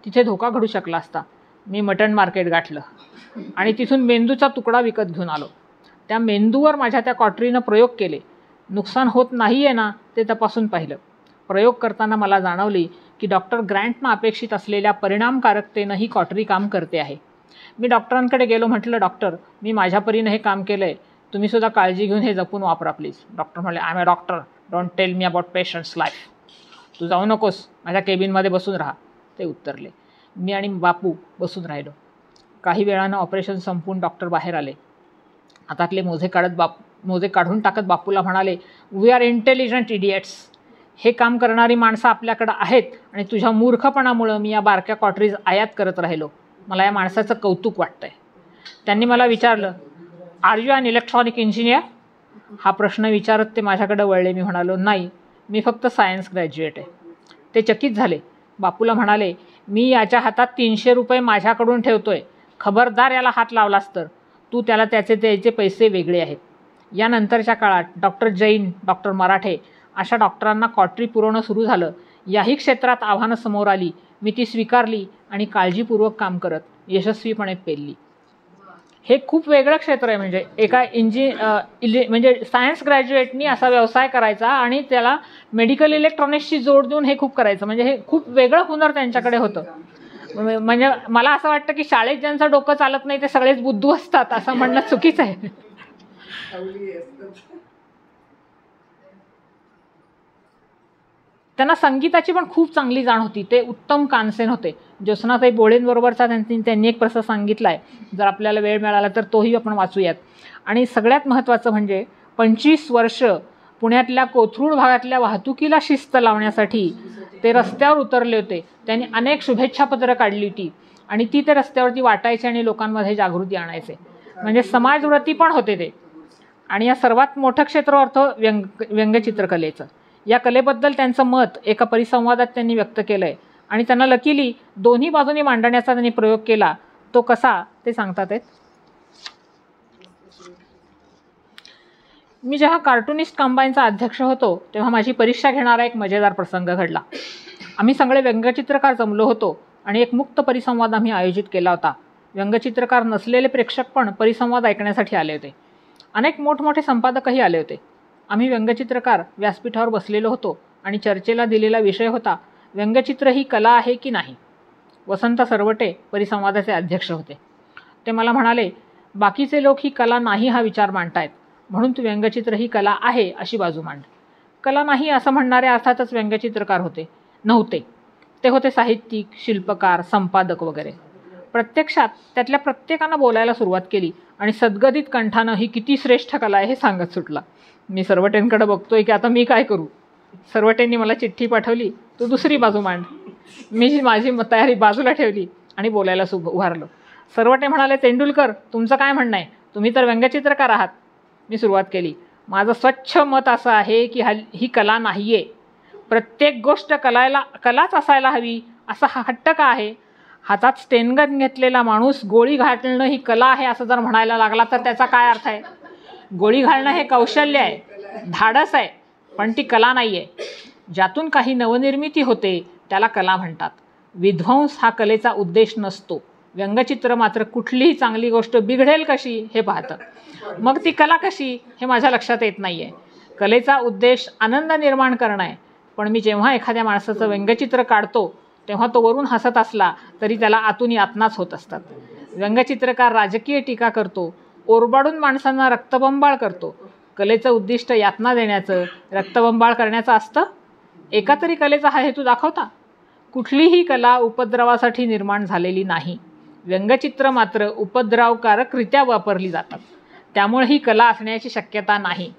तिथे धोका घडू शकला असता. मी मटण मार्केट गाठलं आणि तिथून मेंदूचा तुकडा विकत घेऊन आलो. त्या मेंदूवर माझ्या त्या कॉटरीनं प्रयोग केले. नुकसान होत नाही आहे ना ते तपासून पाहिलं. प्रयोग करताना मला जाणवली की डॉक्टर ग्रँटनं अपेक्षित असलेल्या परिणामकारकतेनं ही कॉटरी काम करते आहे. मी डॉक्टरांकडे गेलो. म्हटलं, डॉक्टर, मी माझ्या परीनं हे काम केलं आहे, तुम्हीसुद्धा काळजी घेऊन हे जपून वापरा प्लीज. डॉक्टर म्हणाले, I am a doctor, don't tell me about patients life. तू जाऊ नकोस, माझ्या केबिनमध्ये बसून राहा. ते उत्तरले. मी आणि बापू बसून राहिलो. काही वेळानं ऑपरेशन संपून डॉक्टर बाहेर आले. हातातले मोजे काढून टाकत बापूला म्हणाले, वी आर इंटेलिजंट इडियट्स. हे काम करणारी माणसं आपल्याकडं आहेत आणि तुझ्या मूर्खपणामुळं मी या बारक्या कॉटरीज आयात करत राहिलो. मला या माणसाचं कौतुक वाटतंय. त्यांनी मला विचारलं, are you an electronic engineer? हा प्रश्न विचारत ते माझ्याकडे वळले. मी म्हणालो, नाही, मी फक्त सायन्स ग्रॅज्युएट आहे. ते चकित झाले. बापूला म्हणाले, मी याच्या हातात 300 रुपये माझ्याकडून ठेवतोय, खबरदार याला हात लावलास तर तू त्याला त्याचे पैसे वेगळे आहेत. यानंतरच्या काळात डॉक्टर जैन, डॉक्टर मराठे अशा डॉक्टरांना कॉटरी पुरवणं सुरू झालं. याही क्षेत्रात आव्हानं समोर आली. मी ती स्वीकारली आणि काळजीपूर्वक काम करत यशस्वीपणे पेलली. हे खूप वेगळं क्षेत्र आहे. म्हणजे एका म्हणजे सायन्स ग्रॅज्युएटनी असा व्यवसाय करायचा आणि त्याला मेडिकल इलेक्ट्रॉनिक्सची जोड देऊन हे खूप करायचं. म्हणजे हे खूप वेगळं हुनर त्यांच्याकडे होतं. म्हणजे मला असं वाटतं की शाळेत ज्यांचं डोकं चालत नाही ते सगळेच बुद्धू असतात असं म्हणणं चुकीचं आहे. त्यांना संगीताची पण खूप चांगली जाण होती. ते उत्तम कानसेन होते. ज्योत्स्नाताई बोळेंबरोबरचा त्यांनी एक प्रसंग सांगितला आहे. जर आपल्याला वेळ मिळाला तर तोही आपण वाचूयात. आणि सगळ्यात महत्त्वाचं म्हणजे 25 वर्ष पुण्यातल्या कोथरूड भागातल्या वाहतुकीला शिस्त लावण्यासाठी ते रस्त्यावर उतरले होते. त्यांनी अनेक शुभेच्छापत्रं काढली होती आणि ती ते रस्त्यावरती वाटायचे आणि लोकांमध्ये जागृती आणायचे. म्हणजे समाजव्रती पण होते ते. आणि या सर्वात मोठं क्षेत्र होतं व्यंगचित्रकलेचं. या कलेबद्दल त्यांचं मत एका परिसंवादात त्यांनी व्यक्त केलं आहे आणि त्यांना लकीली दोन्ही बाजूनी मांडण्याचा त्यांनी प्रयोग केला. तो कसा ते सांगतात आहेत. मी जेव्हा कार्टुनिस्ट कंबाईनचा अध्यक्ष होतो तेव्हा माझी परीक्षा घेणारा एक मजेदार प्रसंग घडला. आम्ही सगळे व्यंगचित्रकार जमलो होतो आणि एक मुक्त परिसंवाद आम्ही आयोजित केला होता. व्यंगचित्रकार नसलेले प्रेक्षक पण परिसंवाद ऐकण्यासाठी आले होते. अनेक मोठमोठे संपादकही आले होते. आम्ही व्यंगचित्रकार व्यासपीठावर बसलेलो होतो आणि चर्चेला दिलेला विषय होता, व्यंगचित्र ही कला आहे की नाही. वसंत सरवटे परिसंवादाचे अध्यक्ष होते. ते मला म्हणाले, बाकीचे लोक ही कला नाही हा विचार मांडतायत, म्हणून तू व्यंगचित्र ही कला आहे अशी बाजू मांड. कला नाही असं म्हणणारे अर्थातच व्यंगचित्रकार नव्हते. ते होते साहित्यिक, शिल्पकार, संपादक वगैरे. प्रत्यक्षात त्यातल्या प्रत्येकानं बोलायला सुरुवात केली आणि सद्गदित कंठानं ही किती श्रेष्ठ कला आहे हे सांगत सुटला. मी सरवटेंकडे बघतोय की आता मी काय करू. सरवटेंनी मला चिठ्ठी पाठवली, तू दुसरी बाजू मांड. मी माझी तयारी बाजूला ठेवली आणि बोलायला उभारलो. सरवटे म्हणाले, तेंडुलकर तुमचं काय म्हणणं आहे, तुम्ही तर व्यंगचित्रकार आहात. मी सुरुवात केली, माझं स्वच्छ मत असं आहे की ही कला नाही आहे. प्रत्येक गोष्ट कलाच असायला हवी असा हट्ट का आहे. हातात स्टेनगन घेतलेला माणूस गोळी घालणं ही कला आहे असं जर म्हणायला लागला तर त्याचा काय अर्थ आहे. गोळी घालणं हे कौशल्य आहे, धाडस आहे, पण ती कला नाही आहे. ज्यातून काही नवनिर्मिती होते त्याला कला म्हणतात. विध्वंस हा कलेचा उद्देश नसतो. व्यंगचित्र मात्र कुठलीही चांगली गोष्ट बिघडेल कशी हे पाहतं. मग ती कला कशी हे माझ्या लक्षात येत नाही आहे. कलेचा उद्देश आनंद निर्माण करणं आहे. पण मी जेव्हा एखाद्या माणसाचं व्यंगचित्र काढतो तेव्हा तो वरून हसत असला तरी त्याला आतून यातनाच होत असतात. व्यंगचित्रकार राजकीय टीका करतो, ओरबाडून माणसांना रक्तबंबाळ करतो. कलेचं उद्दिष्ट यातना देण्याचं, रक्तबंबाळ करण्याचं असतं. एका तरी कलेचा हा हेतू दाखवता. कुठलीही कला उपद्रवासाठी निर्माण झालेली नाही. व्यंगचित्र मात्र उपद्रवकारकरित्या वापरली जातात. त्यामुळे ही कला असण्याची शक्यता नाही.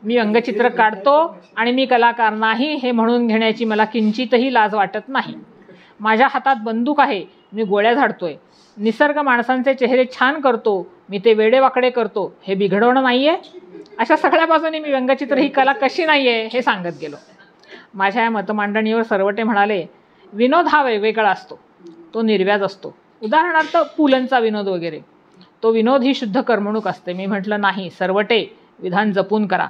मी व्यंगचित्र काढतो आणि मी कलाकार नाही हे म्हणून घेण्याची मला किंचितही लाज वाटत नाही. माझ्या हातात बंदूक आहे, मी गोळ्या झाडतोय. निसर्ग माणसांचे चेहरे छान करतो, मी ते वेडेवाकडे करतो, हे बिघडवणं नाही आहे. अशा सगळ्या बाजूनी मी व्यंगचित्र ही कला कशी नाही आहे हे सांगत गेलो. माझ्या या मतमांडणीवर सरवटे म्हणाले, विनोद हा वेगवेगळा असतो, तो निर्व्याज असतो. उदाहरणार्थ पुलंचा विनोद वगैरे. तो विनोद ही शुद्ध करमणूक असते. मी म्हटलं, नाही सरवटे, विधान जपून करा.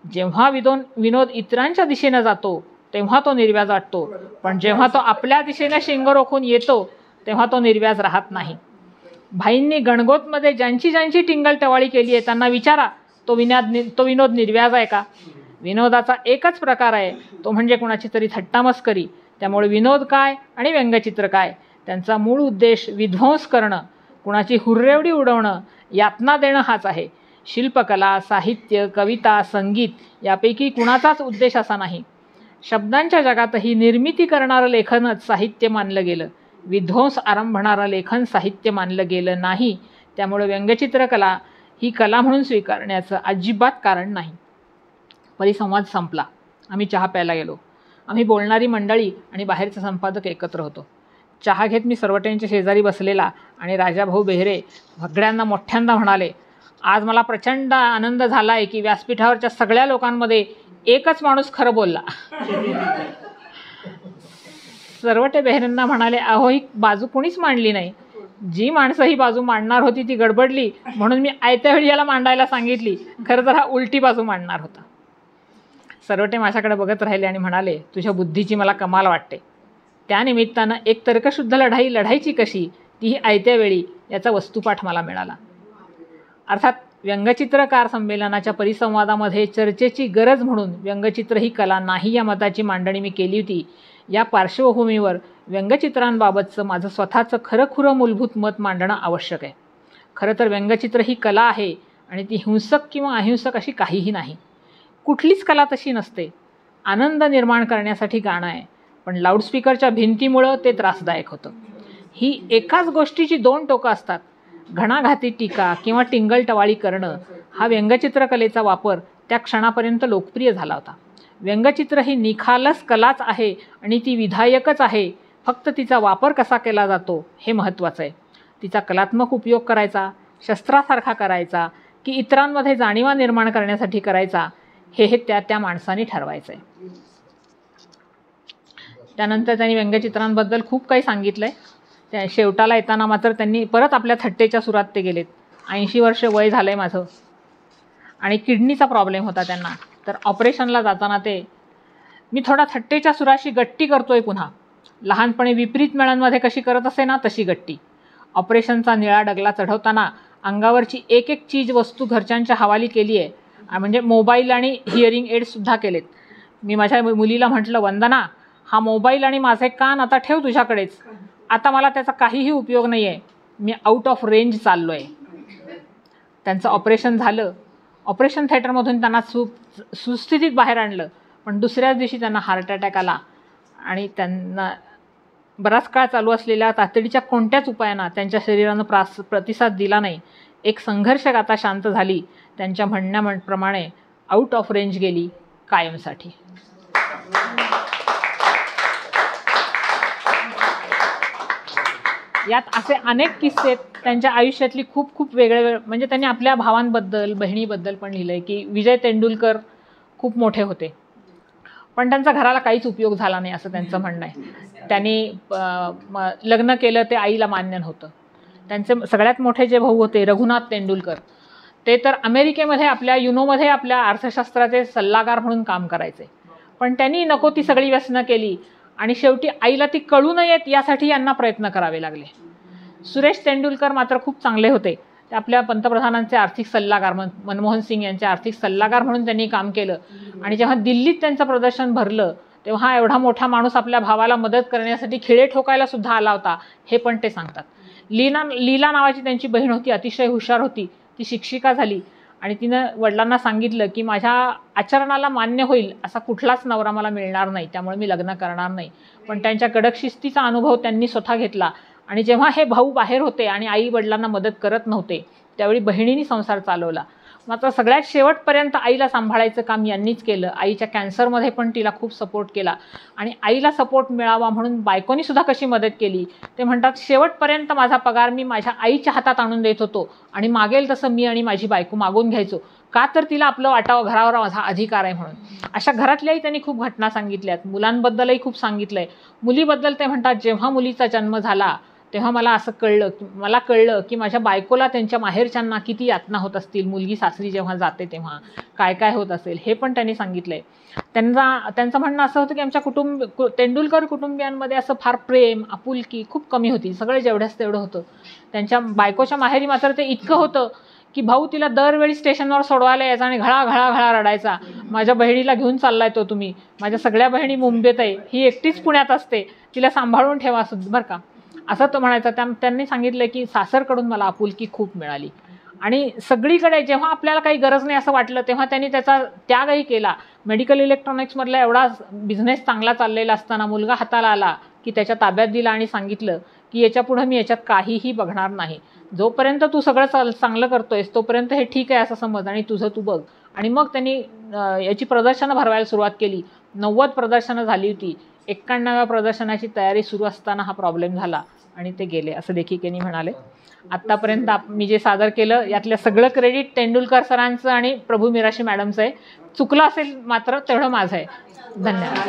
जेव्हा विनोद इतरांच्या दिशेनं जातो तेव्हा तो निर्व्याज वाटतो, पण जेव्हा तो आपल्या दिशेनं शिंग रोखून येतो तेव्हा तो निर्व्याज राहत नाही. भाईंनी गणगोतमध्ये ज्यांची टिंगलटवाळी केली आहे त्यांना विचारा, तो विनोद निर्व्याज आहे का. विनोदाचा एकच प्रकार आहे, तो म्हणजे कुणाची तरी थट्टामस्करी. त्यामुळे विनोद काय आणि व्यंगचित्र काय, त्यांचा मूळ उद्देश विध्वंस करणं, कुणाची हुर्रेवडी उडवणं, यातना देणं हाच आहे. शिल्पकला, साहित्य, कविता, संगीत यापैकी कुणाचाच उद्देश असा नाही. शब्दांच्या जगातही निर्मिती करणारं लेखनच साहित्य मानलं गेलं. विध्वंस आरंभणारं लेखन साहित्य मानलं गेलं नाही. त्यामुळे व्यंगचित्रकला ही कला म्हणून स्वीकारण्याचं अजिबात कारण नाही. परिसंवाद संपला. आम्ही चहा प्यायला गेलो. आम्ही बोलणारी मंडळी आणि बाहेरचे संपादक एकत्र होतो. चहा घेत मी सरवटेंच्या शेजारी बसलेला आणि राजाभाऊ बेहरे सगळ्यांना मोठ्यांदा म्हणाले, आज मला प्रचंड आनंद झाला आहे की व्यासपीठावरच्या सगळ्या लोकांमध्ये एकच माणूस खरं बोलला. सरवटे बेहरेंना म्हणाले, अहो ही बाजू कुणीच मांडली नाही. जी माणसं ही बाजू मांडणार होती ती गडबडली, म्हणून मी आयत्या वेळी याला मांडायला सांगितली. खरं तर हा उलटी बाजू मांडणार होता. सरवटे माझ्याकडे बघत राहिले आणि म्हणाले, तुझ्या बुद्धीची मला कमाल वाटते. त्यानिमित्तानं एक तर्कशुद्ध लढाई लढायची कशी, तीही आयत्या वेळी, याचा वस्तुपाठ मला मिळाला. अर्थात व्यंगचित्रकार संमेलनाच्या परिसंवादामध्ये चर्चेची गरज म्हणून व्यंगचित्र ही कला नाही या मताची मांडणी मी केली होती. या पार्श्वभूमीवर व्यंगचित्रांबाबतचं माझं स्वतःचं खरंखुरं मूलभूत मत मांडणं आवश्यक आहे. खरं तर व्यंगचित्र ही कला आहे आणि ती हिंसक किंवा अहिंसक अशी काहीही नाही. कुठलीच कला तशी नसते. आनंद निर्माण करण्यासाठी गाणं आहे, पण लाऊडस्पीकरच्या भिंतीमुळं ते त्रासदायक होतं. ही एकाच गोष्टीची दोन टोकं असतात. घणाघाती टीका किंवा टिंगलटवाळी करणं हा व्यंगचित्रकलेचा वापर त्या क्षणापर्यंत लोकप्रिय झाला होता. व्यंगचित्र ही निखालस कलाच आहे आणि ती विधायकच आहे. फक्त तिचा वापर कसा केला जातो हे महत्त्वाचं आहे. तिचा कलात्मक उपयोग करायचा, शस्त्रासारखा करायचा की इतरांमध्ये जाणीवा निर्माण करण्यासाठी करायचा हे त्या माणसाने ठरवायचं आहे. त्यानंतर त्यांनी व्यंगचित्रांबद्दल खूप काही सांगितलं आहे. त्या शेवटाला येताना मात्र त्यांनी परत आपल्या थट्टेच्या सुरात ते गेलेत. 80 वर्ष वय झालं आहे माझं आणि किडनीचा प्रॉब्लेम होता त्यांना. तर ऑपरेशनला जाताना मी थोडा थट्टेच्या सुराशी गट्टी करतोय पुन्हा. लहानपणी विपरीत मेळांमध्ये कशी करत असे ना तशी गट्टी. ऑपरेशनचा निळा डगला चढवताना अंगावरची एक एक चीज वस्तू घरच्यांच्या हवाली केली आहे, म्हणजे मोबाईल आणि हिअरिंग एडसुद्धा केलेत. मी माझ्या मुलीला म्हटलं, वंदना, हा मोबाईल आणि माझे कान आता ठेव तुझ्याकडेच, आता मला त्याचा काहीही उपयोग नाही आहे, मी आउट ऑफ रेंज चाललो आहे. त्यांचं ऑपरेशन झालं. ऑपरेशन थिएटरमधून त्यांना सुस्थितीत बाहेर आणलं, पण दुसऱ्याच दिवशी त्यांना हार्ट अटॅक आला आणि त्यांना बराच काळ चालू असलेल्या तातडीच्या कोणत्याच उपायांना त्यांच्या शरीरानं प्रतिसाद दिला नाही. एक संघर्ष गाथा शांत झाली. त्यांच्या म्हणण्याप्रमाणे आउट ऑफ रेंज गेली कायमसाठी. यात असे अनेक किस्से त्यांच्या आयुष्यातली खूप खूप वेगळे म्हणजे त्यांनी आपल्या भावांबद्दल बहिणीबद्दल पण लिहिलं आहे की विजय तेंडुलकर खूप मोठे होते, पण त्यांचा घराला काहीच उपयोग झाला नाही असं त्यांचं म्हणणं आहे. त्यांनी लग्न केलं ते आईला मान्य नव्हतं. त्यांचे सगळ्यात मोठे जे भाऊ होते रघुनाथ तेंडुलकर, ते तर अमेरिकेमध्ये आपल्या युनोमध्ये आपल्या अर्थशास्त्राचे सल्लागार म्हणून काम करायचे, पण त्यांनी नको ती सगळी व्यसनं केली आणि शेवटी आईला ती कळू नयेत यासाठी यांना प्रयत्न करावे लागले. सुरेश तेंडुलकर मात्र खूप चांगले होते. ते आपल्या पंतप्रधानांचे आर्थिक सल्लागार मनमोहन सिंग यांचे आर्थिक सल्लागार म्हणून त्यांनी काम केलं आणि जेव्हा दिल्लीत त्यांचं प्रदर्शन भरलं तेव्हा एवढा मोठा माणूस आपल्या भावाला मदत करण्यासाठी खिळे ठोकायला सुद्धा आला होता हे पण ते सांगतात. लीला नावाची त्यांची बहीण होती, अतिशय हुशार होती. ती शिक्षिका झाली आणि तिनं वडिलांना सांगितलं की माझ्या आचरणाला मान्य होईल असा कुठलाच नवरा मला मिळणार नाही, त्यामुळे मी लग्न करणार नाही. पण त्यांच्या कडक शिस्तीचा अनुभव त्यांनी स्वतः घेतला आणि जेव्हा हे भाऊ बाहेर होते आणि आई वडिलांना मदत करत नव्हते त्यावेळी बहिणींनी संसार चालवला. मात्र सगळ्यात शेवटपर्यंत आईला सांभाळायचं काम यांनीच केलं. आईच्या कॅन्सरमध्ये पण तिला खूप सपोर्ट केला आणि आईला सपोर्ट मिळावा म्हणून बायकोनी सुद्धा कशी मदत केली ते म्हणतात, शेवटपर्यंत माझा पगार मी माझ्या आईच्या हातात आणून देत होतो आणि मागेल तसं मी आणि माझी बायको मागून घ्यायचो, का तर तिला आपलं वाटावं, घरावर माझा अधिकार आहे म्हणून. अशा घरातल्याही त्यांनी खूप घटना सांगितल्यात. मुलांबद्दलही खूप सांगितलं आहे. मुलीबद्दल ते म्हणतात, जेव्हा मुलीचा जन्म झाला तेव्हा मला कळलं की माझ्या बायकोला त्यांच्या माहेरच्यांना किती यातना होत असतील, मुलगी सासरी जेव्हा जाते तेव्हा काय काय होत असेल हे पण त्यांनी सांगितलं आहे. त्यांचं म्हणणं असं होतं की आमच्या तेंडुलकर कुटुंबियांमध्ये असं फार प्रेम आपुलकी खूप कमी होती, सगळे जेवढ्याच तेवढं होतं. त्यांच्या बायकोच्या माहेरी मात्र ते इतकं होतं की भाऊ तिला दरवेळी स्टेशनवर सोडवायला यायचा आणि घळा घळा घळा रडायचा, माझ्या बहिणीला घेऊन चाललाय तो तुम्ही, माझ्या सगळ्या बहिणी मुंबईत आहे, ही एकटीच पुण्यात असते, तिला सांभाळून ठेवा बरं का, असं तो म्हणायचा. त्यांनी सांगितलं की सासरकडून मला आपुलकी खूप मिळाली आणि सगळीकडे जेव्हा आपल्याला काही गरज नाही असं वाटलं तेव्हा त्यांनी त्याचा त्यागही केला. मेडिकल इलेक्ट्रॉनिक्समधला एवढा बिझनेस चांगला चाललेला असताना मुलगा हाताला आला की त्याच्या ताब्यात दिला आणि सांगितलं की याच्यापुढं मी याच्यात काहीही बघणार नाही, जोपर्यंत तू सगळं चांगलं करतोयस तोपर्यंत हे ठीक आहे असं समज आणि तुझं तू बघ. आणि मग त्यांनी याची प्रदर्शनं भरवायला सुरुवात केली. 90 प्रदर्शनं झाली होती. 91व्या प्रदर्शनाची तयारी सुरू असताना हा प्रॉब्लेम झाला आणि ते गेले असं लेखिकेने म्हणाले. आत्तापर्यंत मी जे सादर केलं यातलं सगळं क्रेडिट तेंडुलकर सरांचं आणि प्रभू मिराशी मॅडमचं आहे. चुकलं असेल मात्र तेवढं माझं आहे. धन्यवाद.